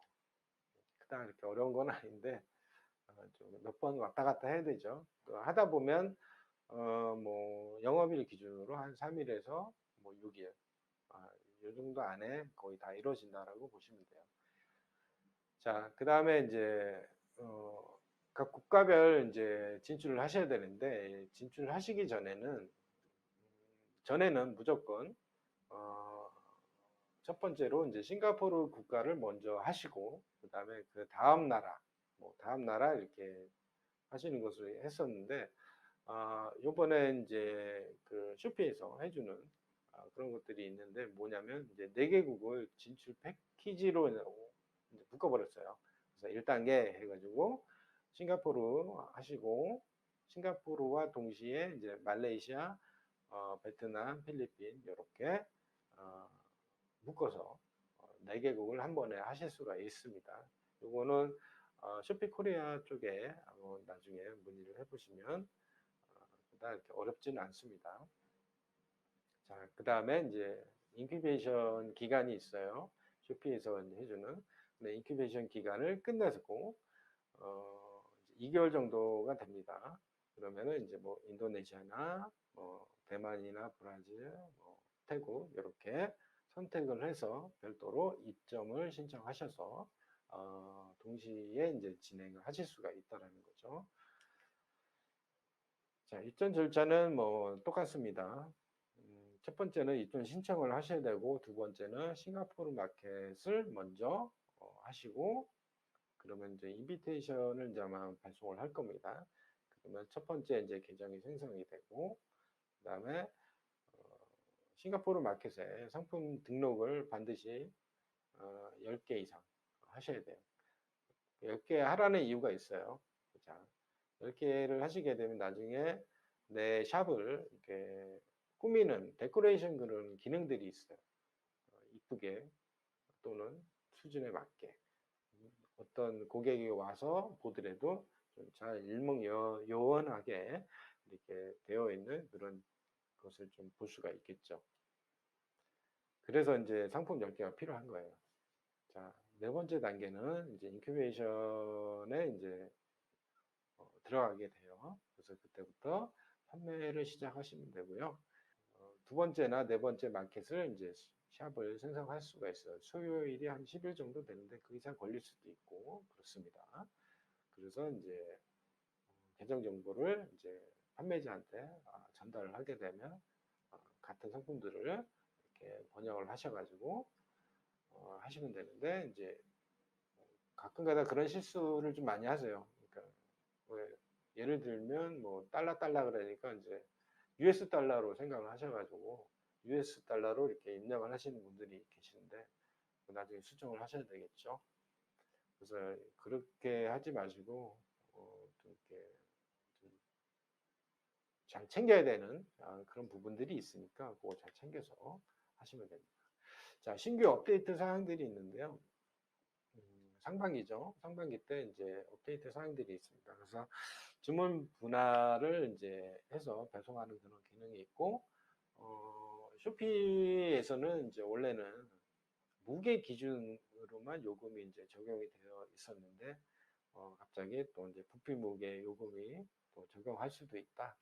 그다음 이렇게 어려운 건 아닌데 몇 번 왔다 갔다 해야 되죠. 또 하다 보면 뭐 영업일 기준으로 한 3일에서 뭐 6일 이 정도 안에 거의 다 이루어진다라고 보시면 돼요. 자, 그 다음에 이제 각 국가별 이제 진출을 하셔야 되는데 진출하시기 전에는 무조건 어, 첫 번째로 이제 싱가포르 국가를 먼저 하시고 그 다음에 그 다음 나라 뭐 다음 나라 이렇게 하시는 것을 했었는데 요번에 이제 그 쇼피에서 해주는 그런 것들이 있는데 뭐냐면 이제 4개국을 진출 패키지로 이제 묶어버렸어요. 그래서 1단계 해가지고 싱가포르 하시고 싱가포르와 동시에 이제 말레이시아, 베트남, 필리핀 이렇게 묶어서 4개국을 한 번에 하실 수가 있습니다. 요거는 쇼피 코리아 쪽에 나중에 문의를 해보시면 그다지 이렇게 어렵지는 않습니다. 자, 그 다음에 이제 인큐베이션 기간이 있어요. 쇼피에서 해주는. 근데 인큐베이션 기간을 끝내고 2개월 정도가 됩니다. 그러면은 이제 뭐 인도네시아나 뭐 대만이나 브라질, 뭐 태국 이렇게 선택을 해서 별도로 입점을 신청하셔서 동시에 이제 진행을 하실 수가 있다라는 거죠. 자, 입점 절차는 뭐 똑같습니다. 첫 번째는 입점 신청을 하셔야 되고 두 번째는 싱가포르 마켓을 먼저 하시고 그러면 이제 인비테이션을 이제 아마 발송을 할 겁니다. 그러면 첫 번째 이제 계정이 생성이 되고 그다음에 싱가포르 마켓에 상품 등록을 반드시 10개 이상 하셔야 돼요. 10개 하라는 이유가 있어요. 자, 10개를 하시게 되면 나중에 내 샵을 이렇게 꾸미는 데코레이션 그런 기능들이 있어요. 이쁘게 또는 수준에 맞게 어떤 고객이 와서 보더라도 좀 잘 일목요연하게 이렇게 되어 있는 그런 것을 좀 볼 수가 있겠죠. 그래서 이제 상품 10개가 필요한 거예요. 자, 네 번째 단계는 이제 인큐베이션에 이제 들어가게 돼요. 그래서 그때부터 판매를 시작하시면 되고요. 두 번째나 네 번째 마켓을 이제 샵을 생성할 수가 있어요. 소요일이 한 10일 정도 되는데 그 이상 걸릴 수도 있고 그렇습니다. 그래서 이제 계정 정보를 이제 판매자한테 전달을 하게 되면 같은 상품들을 이렇게 번역을 하셔가지고 하시면 되는데 이제 가끔가다 그런 실수를 좀 많이 하세요. 그러니까 예를 들면 뭐 달러 그러니까 이제 US 달러로 생각을 하셔가지고 US 달러로 이렇게 입력을 하시는 분들이 계시는데 나중에 수정을 하셔야 되겠죠. 그래서 그렇게 하지 마시고 좀 이렇게 잘 챙겨야 되는 그런 부분들이 있으니까 그거 잘 챙겨서 하시면 됩니다. 자, 신규 업데이트 사항들이 있는데요. 상반기죠. 상반기 때 이제 업데이트 사항들이 있습니다. 그래서 주문 분할을 이제 해서 배송하는 그런 기능이 있고, 쇼피에서는 이제 원래는 무게 기준으로만 요금이 이제 적용이 되어 있었는데, 갑자기 또 이제 부피 무게 요금이 또 적용할 수도 있다.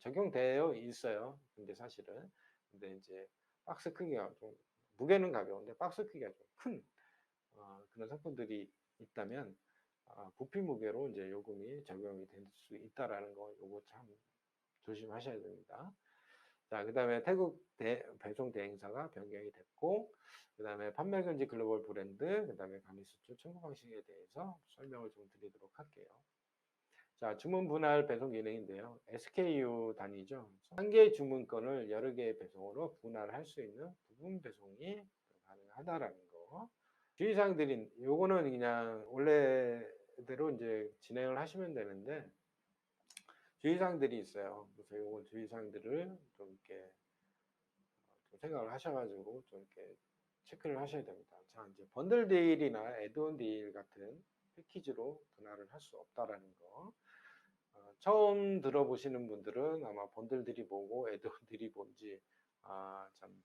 적용되어 있어요. 근데 사실은. 근데 이제 박스 크기가 좀, 무게는 가벼운데 박스 크기가 좀 큰 그런 상품들이 있다면 부피 무게로 이제 요금이 적용이 될 수 있다라는 거 요거 참 조심하셔야 됩니다. 자, 그 다음에 태국 배송 대행사가 변경이 됐고, 그 다음에 판매 금지 글로벌 브랜드, 그 다음에 가미 수출 청구 방식에 대해서 설명을 좀 드리도록 할게요. 자, 주문 분할 배송 기능인데요. SKU 단위죠. 한 개의 주문건을 여러 개의 배송으로 분할할 수 있는 부분 배송이 가능하다라는 거. 주의사항들이 요거는 그냥 원래대로 이제 진행을 하시면 되는데 주의사항들이 있어요. 그래서 요건 주의사항들을 좀 이렇게 좀 생각을 하셔가지고 좀 이렇게 체크를 하셔야 됩니다. 자, 이제 번들 딜이나 애드온 딜 같은 패키지로 분할을 할 수 없다라는 거. 처음 들어보시는 분들은 아마 번들들이 뭐고 애드온들이 뭔지 참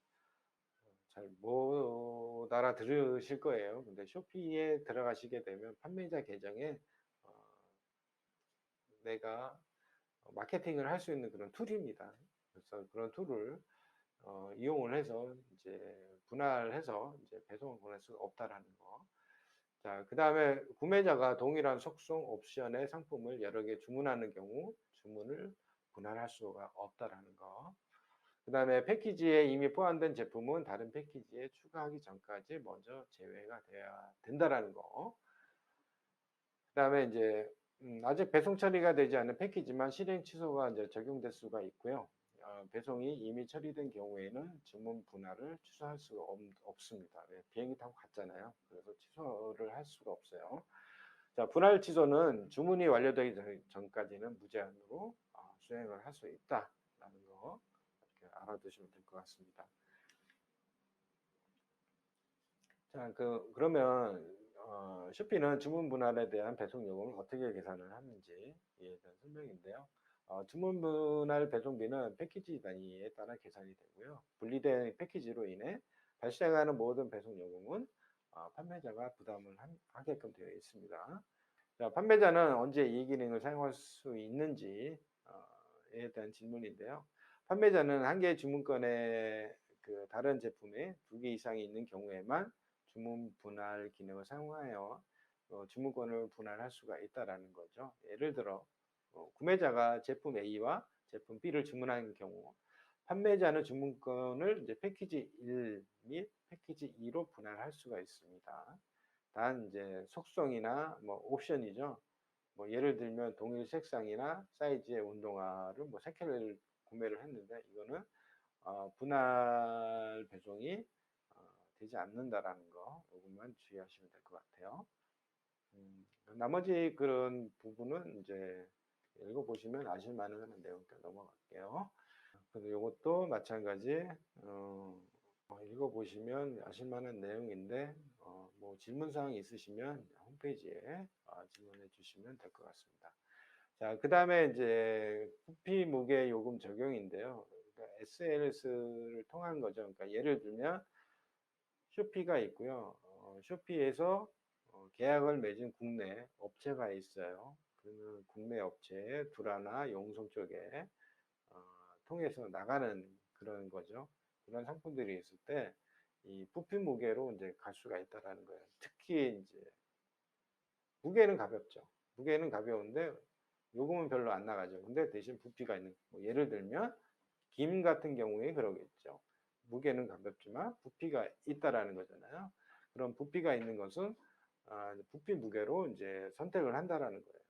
잘 못 알아들으실 거예요. 근데 쇼피에 들어가시게 되면 판매자 계정에 어, 내가 마케팅을 할 수 있는 그런 툴입니다. 그래서 그런 툴을 이용을 해서 이제 분할해서 이제 배송을 보낼 수가 없다라는 거. 자, 그 다음에 구매자가 동일한 속성 옵션의 상품을 여러 개 주문하는 경우 주문을 분할할 수가 없다라는 거. 그 다음에 패키지에 이미 포함된 제품은 다른 패키지에 추가하기 전까지 먼저 제외가 돼야 된다라는 거. 그 다음에 이제 아직 배송 처리가 되지 않은 패키지만 실행 취소가 이제 적용될 수가 있고요. 배송이 이미 처리된 경우에는 주문 분할을 취소할 수가 없습니다. 네, 비행기 타고 갔잖아요. 그래서 취소를 할 수가 없어요. 자, 분할 취소는 주문이 완료되기 전까지는 무제한으로 수행을 할 수 있다라는 거 이렇게 알아두시면 될 것 같습니다. 자, 그러면 쇼피는 주문 분할에 대한 배송 요금을 어떻게 계산을 하는지에 대한 설명인데요. 주문 분할 배송비는 패키지 단위에 따라 계산이 되고요. 분리된 패키지로 인해 발생하는 모든 배송 요금은 판매자가 부담을 하게끔 되어 있습니다. 자, 판매자는 언제 이 기능을 사용할 수 있는지에 대한 질문인데요. 판매자는 한 개의 주문건에 그 다른 제품에 두 개 이상이 있는 경우에만 주문 분할 기능을 사용하여 주문권을 분할할 수가 있다라는 거죠. 예를 들어 구매자가 제품 A와 제품 B를 주문한 경우 판매자는 주문권을 이제 패키지 1 및 패키지 2로 분할할 수가 있습니다. 단 이제 속성이나 뭐 옵션이죠. 뭐 예를 들면 동일 색상이나 사이즈의 운동화를 뭐 3개를 구매를 했는데 이거는 분할 배송이 되지 않는다라는 거 이것만 주의하시면 될 것 같아요. 나머지 그런 부분은 이제 읽어보시면 아실만한 내용부터 넘어갈게요. 그래서 이것도 마찬가지 읽어보시면 아실만한 내용인데 뭐 질문사항 있으시면 홈페이지에 질문해 주시면 될 것 같습니다. 자, 그 다음에 이제 부피 무게 요금 적용인데요. 그러니까 SLS를 통한 거죠. 그러니까 예를 들면 쇼피가 있고요. 쇼피에서 계약을 맺은 국내 업체가 있어요. 그러면 국내 업체 두라나 용성 쪽에 어, 통해서 나가는 그런 거죠. 그런 상품들이 있을 때 이 부피 무게로 이제 갈 수가 있다라는 거예요. 특히 이제 무게는 가볍죠. 무게는 가벼운데 요금은 별로 안 나가죠. 근데 대신 부피가 있는 뭐 예를 들면 김 같은 경우에 그러겠죠. 무게는 가볍지만 부피가 있다라는 거잖아요. 그럼 부피가 있는 것은 부피 무게로 이제 선택을 한다라는 거예요.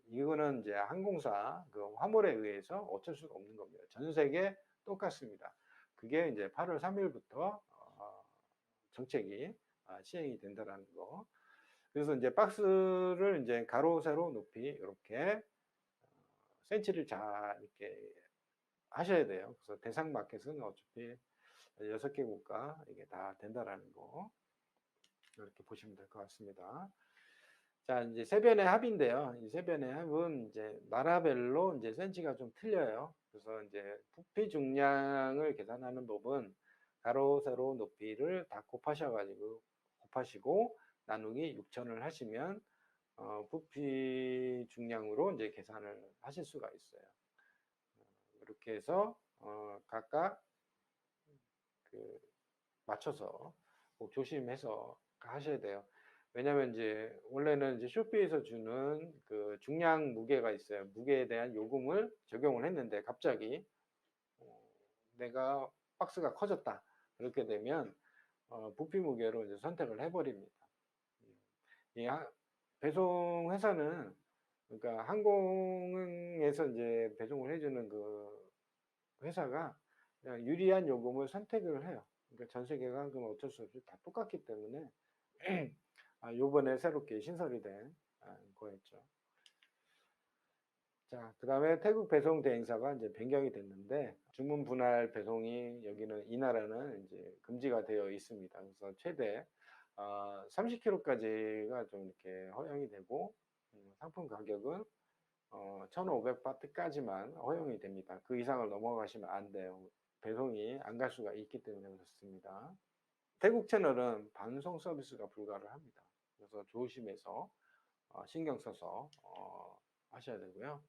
이거는 이제 항공사 그 화물에 의해서 어쩔 수가 없는 겁니다. 전 세계 똑같습니다. 그게 이제 8월 3일부터 정책이 시행이 된다라는 거. 그래서 이제 박스를 이제 가로, 세로, 높이 이렇게 센치를 잘 이렇게 하셔야 돼요. 그래서 대상 마켓은 어차피 6개 국가 이게 다 된다라는 거 이렇게 보시면 될 것 같습니다. 자, 이제 세변의 합인데요. 이 세변의 합은 이제 나라별로 이제 센치가 좀 틀려요. 그래서 이제 부피 중량을 계산하는 법은 가로, 세로, 높이를 다 곱하시고 나누기 6천을 하시면 부피 중량으로 이제 계산을 하실 수가 있어요. 이렇게 해서 각각 그 맞춰서 꼭 조심해서 하셔야 돼요. 왜냐면 이제 원래는 이제 쇼피에서 주는 그 중량 무게가 있어요. 무게에 대한 요금을 적용을 했는데 갑자기 내가 박스가 커졌다. 그렇게 되면 부피 무게로 이제 선택을 해버립니다. 이 배송 회사는 그러니까 항공에서 이제 배송을 해주는 그 회사가 그냥 유리한 요금을 선택을 해요. 그러니까 전 세계가 그럼 어쩔 수 없이 다 똑같기 때문에 요번에 새롭게 신설이 된 거였죠. 자, 그다음에 태국 배송 대행사가 이제 변경이 됐는데 주문 분할 배송이 여기는 이 나라는 이제 금지가 되어 있습니다. 그래서 최대 30kg까지가 좀 이렇게 허용이 되고 상품 가격은 1,500바트까지만 허용이 됩니다. 그 이상을 넘어가시면 안 돼요. 배송이 안 갈 수가 있기 때문에 그렇습니다. 태국 채널은 반송 서비스가 불가를 합니다. 그래서 조심해서 신경 써서 하셔야 되고요.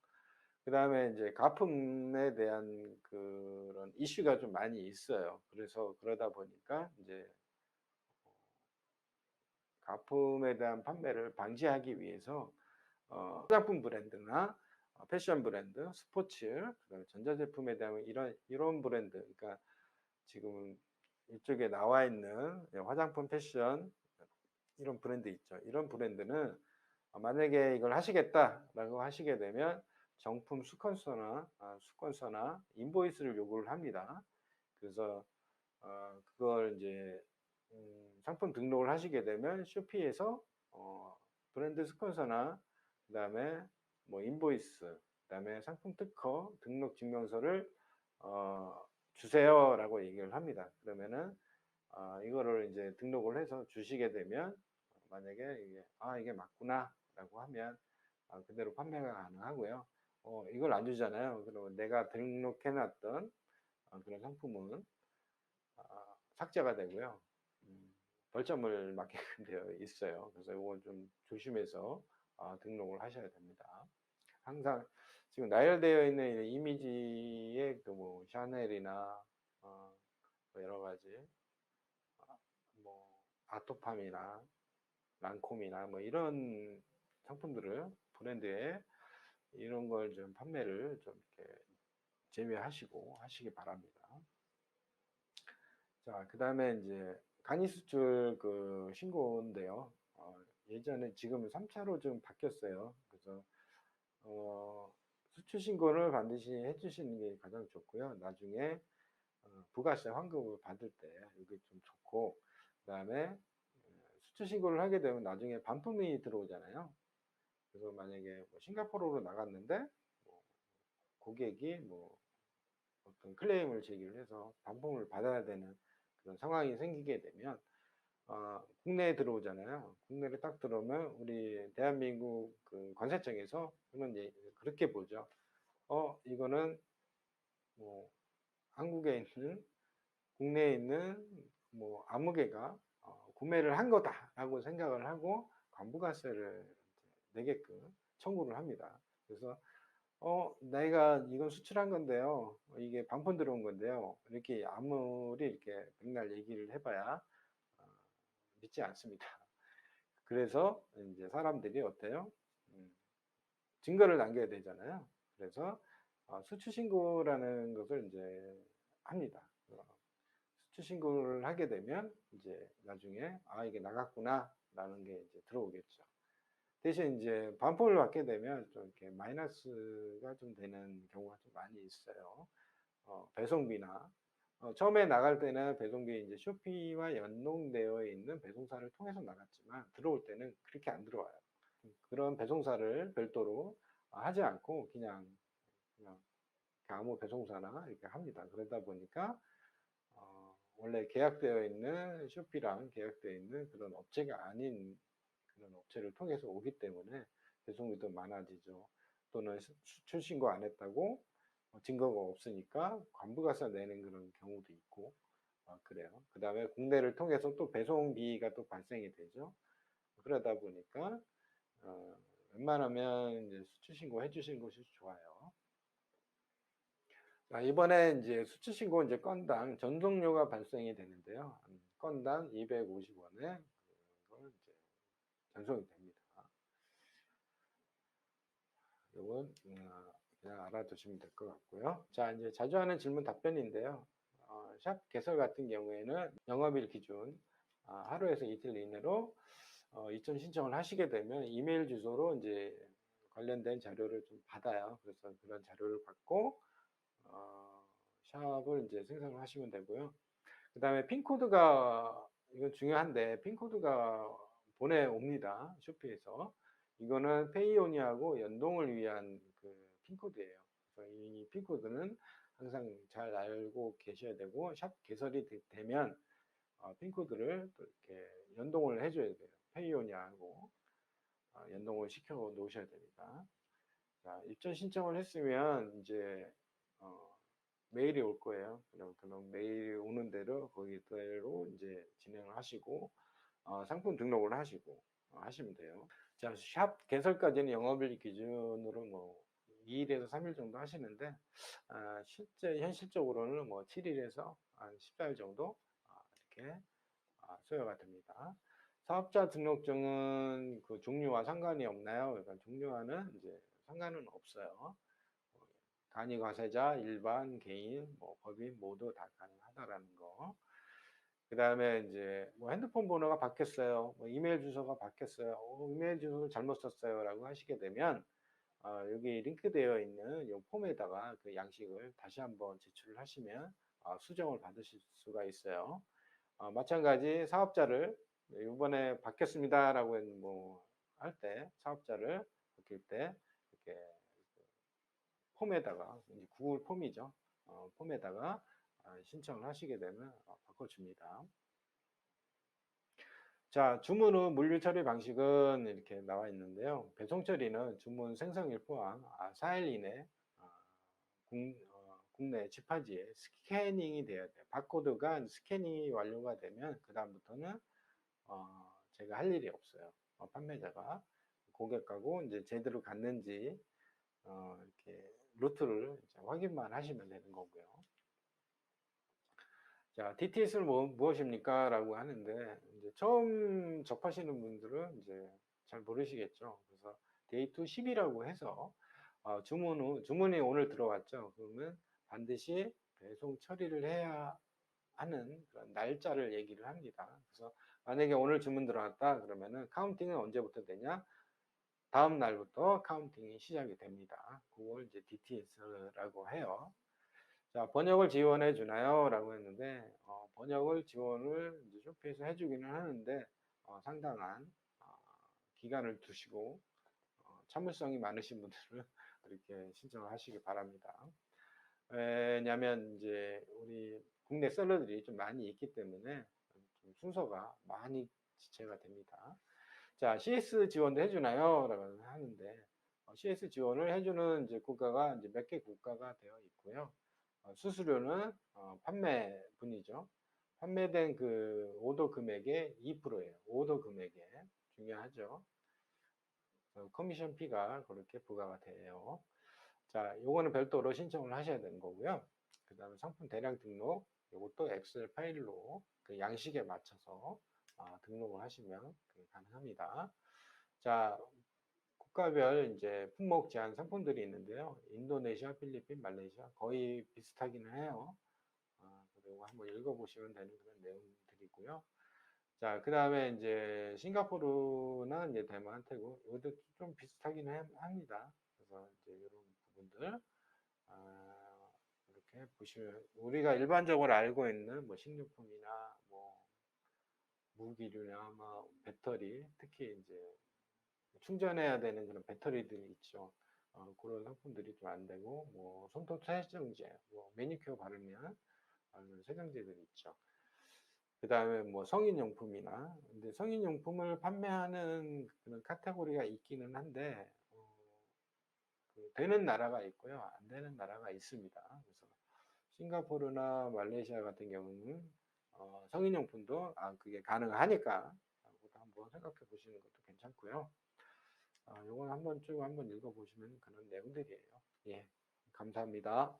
그 다음에 이제 가품에 대한 그런 이슈가 좀 많이 있어요. 그래서 그러다 보니까 이제 가품에 대한 판매를 방지하기 위해서 화장품 브랜드나 패션 브랜드, 스포츠, 그다음에 전자제품에 대한 이런 브랜드, 그러니까 지금 이쪽에 나와 있는 화장품, 패션 이런 브랜드 있죠. 이런 브랜드는 만약에 이걸 하시겠다라고 하시게 되면 정품 수건서나 인보이스를 요구를 합니다. 그래서 그걸 이제 상품 등록을 하시게 되면 쇼피에서 브랜드 스폰서나 그다음에 뭐 인보이스, 그다음에 상품 특허 등록 증명서를 주세요라고 얘기를 합니다. 그러면은 이거를 이제 등록을 해서 주시게 되면 만약에 이게 맞구나라고 하면 그대로 판매가 가능하고요. 이걸 안 주잖아요. 그러면 내가 등록해놨던 그런 상품은 삭제가 되고요. 벌점을 맞게끔 되어 있어요. 그래서 이건 좀 조심해서 등록을 하셔야 됩니다. 항상 지금 나열되어 있는 이미지의 그뭐 샤넬이나 뭐 여러 가지 뭐 아토팜이나 랑콤이나 뭐 이런 상품들을 브랜드에 이런 걸 좀 판매를 좀 이렇게 제외하시고 하시기 바랍니다. 자, 그 다음에 이제 간이 수출 그 신고인데요. 예전에 지금 3차로 좀 바뀌었어요. 그래서 수출 신고를 반드시 해주시는 게 가장 좋고요. 나중에 부가세 환급을 받을 때 이게 좀 좋고, 그 다음에 수출 신고를 하게 되면 나중에 반품이 들어오잖아요. 그래서 만약에 뭐 싱가포르로 나갔는데 뭐 고객이 뭐 어떤 클레임을 제기를 해서 반품을 받아야 되는 그런 상황이 생기게 되면 국내에 들어오잖아요. 국내에 딱 들어오면 우리 대한민국 그 관세청에서 그렇게 보죠. 이거는 뭐 한국에 있는 국내에 있는 뭐 아무 개가 구매를 한 거다라고 생각을 하고 관부가세를 내게끔 청구를 합니다. 그래서 내가 이건 수출한 건데요. 이게 반품 들어온 건데요. 이렇게 아무리 이렇게 백날 얘기를 해봐야 믿지 않습니다. 그래서 이제 사람들이 어때요? 증거를 남겨야 되잖아요. 그래서 수출 신고라는 것을 이제 합니다. 수출 신고를 하게 되면 이제 나중에 이게 나갔구나라는 게 이제 들어오겠죠. 대신 이제 반품을 받게 되면 좀 이렇게 마이너스가 좀 되는 경우가 좀 많이 있어요. 배송비나 처음에 나갈 때는 배송비 이제 쇼피와 연동되어 있는 배송사를 통해서 나갔지만 들어올 때는 그렇게 안 들어와요. 그런 배송사를 별도로 하지 않고 그냥 아무 배송사나 이렇게 합니다. 그러다 보니까 원래 계약되어 있는 쇼피랑 계약되어 있는 그런 업체가 아닌 그런 업체를 통해서 오기 때문에 배송비도 많아지죠. 또는 수출 신고 안 했다고 증거가 없으니까 관부가세 내는 그런 경우도 있고 그래요. 그 다음에 국내를 통해서 또 배송비가 또 발생이 되죠. 그러다 보니까 웬만하면 이제 수출 신고 해주시는 것이 좋아요. 자, 이번에 이제 수출 신고 이제 건당 전송료가 발생이 되는데요. 건당 250원에 그걸 이제 전송이 됩니다. 이건 그냥 알아두시면 될 것 같고요. 자, 이제 자주 하는 질문 답변인데요. 샵 개설 같은 경우에는 영업일 기준 하루에서 이틀 이내로 이전 신청을 하시게 되면 이메일 주소로 이제 관련된 자료를 좀 받아요. 그래서 그런 자료를 받고 샵을 이제 생성을 하시면 되고요. 그 다음에 핀코드가 이건 중요한데 핀코드가 보내옵니다. 쇼피에서. 이거는 페이오니아하고 연동을 위한 그 핀코드예요. 그래서 이 핀코드는 항상 잘 알고 계셔야 되고 샵 개설이 되면 핀코드를 또 이렇게 연동을 해줘야 돼요. 페이오니아하고 연동을 시켜 놓으셔야 됩니다. 자, 입점 신청을 했으면 이제 메일이 올 거예요. 그럼 메일이 오는 대로 거기대로 이제 진행을 하시고 상품 등록을 하시고 하시면 돼요. 자, 샵 개설까지는 영업일 기준으로 뭐 2일에서 3일 정도 하시는데 실제 현실적으로는 뭐 7일에서 한 14일 정도 이렇게 소요가 됩니다. 사업자 등록증은 그 종류와 상관이 없나요? 그러니까 종류와는 이제 상관은 없어요. 단위 과세자, 일반, 개인, 뭐 법인 모두 다 가능하다라는 거. 그 다음에 이제 뭐 핸드폰 번호가 바뀌었어요. 뭐 이메일 주소가 바뀌었어요. 이메일 주소를 잘못 썼어요라고 하시게 되면 여기 링크되어 있는 이 폼에다가 그 양식을 다시 한번 제출을 하시면 수정을 받으실 수가 있어요. 마찬가지 사업자를 이번에 바뀌었습니다라고 뭐할 때 사업자를 바뀔 때 이렇게 폼에다가 구글 폼이죠. 폼에다가 신청을 하시게 되면 바꿔줍니다. 자, 주문 후 물류 처리 방식은 이렇게 나와 있는데요. 배송 처리는 주문 생성일 포함 4일 이내 국내 집하지에 스캐닝이 돼야 돼요. 바코드가 스캐닝이 완료가 되면 그 다음부터는 제가 할 일이 없어요. 판매자가 고객하고 이제 제대로 갔는지 이렇게 루트를 확인만 하시면 되는 거고요. 자, DTS는 무엇입니까? 라고 하는데, 이제 처음 접하시는 분들은 이제 잘 모르시겠죠. 그래서 데이 투 10이라고 해서, 주문이 오늘 들어왔죠. 그러면 반드시 배송 처리를 해야 하는 그런 날짜를 얘기를 합니다. 그래서 만약에 오늘 주문 들어왔다 그러면은 카운팅은 언제부터 되냐? 다음 날부터 카운팅이 시작이 됩니다. 그걸 이제 DTS라고 해요. 자, 번역을 지원해 주나요? 라고 했는데, 번역을 지원을 이제 쇼피에서 해주기는 하는데, 상당한 기간을 두시고, 참을성이 많으신 분들은 이렇게 신청을 하시기 바랍니다. 왜냐면 이제 우리 국내 셀러들이 좀 많이 있기 때문에 좀 순서가 많이 지체가 됩니다. 자, CS 지원도 해주나요? 라고 하는데, CS 지원을 해주는 이제 국가가 이제 몇 개 국가가 되어 있고요. 수수료는 판매분이죠. 판매된 그 오더 금액의 2%예요. 오더 금액에 중요하죠. 커미션 피가 그렇게 부과가 돼요. 자, 요거는 별도로 신청을 하셔야 되는 거고요. 그 다음에 상품 대량 등록, 이것도 엑셀 파일로 그 양식에 맞춰서 등록을 하시면 가능합니다. 자, 국가별 이제 품목 제한 상품들이 있는데요. 인도네시아, 필리핀, 말레이시아 거의 비슷하기는 해요. 그리고 한번 읽어보시면 되는 그런 내용들이고요. 자, 그 다음에 이제 싱가포르나 이제 대만, 태국 이것도 좀 비슷하긴 합니다. 그래서 이제 이런 부분들 이렇게 보시면 우리가 일반적으로 알고 있는 뭐 식료품이나 뭐 무기류나 뭐 배터리, 특히 이제 충전해야 되는 그런 배터리들이 있죠. 그런 상품들이 좀 안 되고, 뭐, 손톱 세정제, 뭐, 매니큐어 바르면 세정제들이 있죠. 그 다음에 뭐, 성인용품이나, 근데 성인용품을 판매하는 그런 카테고리가 있기는 한데, 되는 나라가 있고요. 안 되는 나라가 있습니다. 그래서 싱가포르나 말레이시아 같은 경우는 성인용품도 그게 가능하니까 한번 생각해 보시는 것도 괜찮고요. 요건 한번 쭉 한번 읽어보시면 그런 내용들이에요. 예, 감사합니다.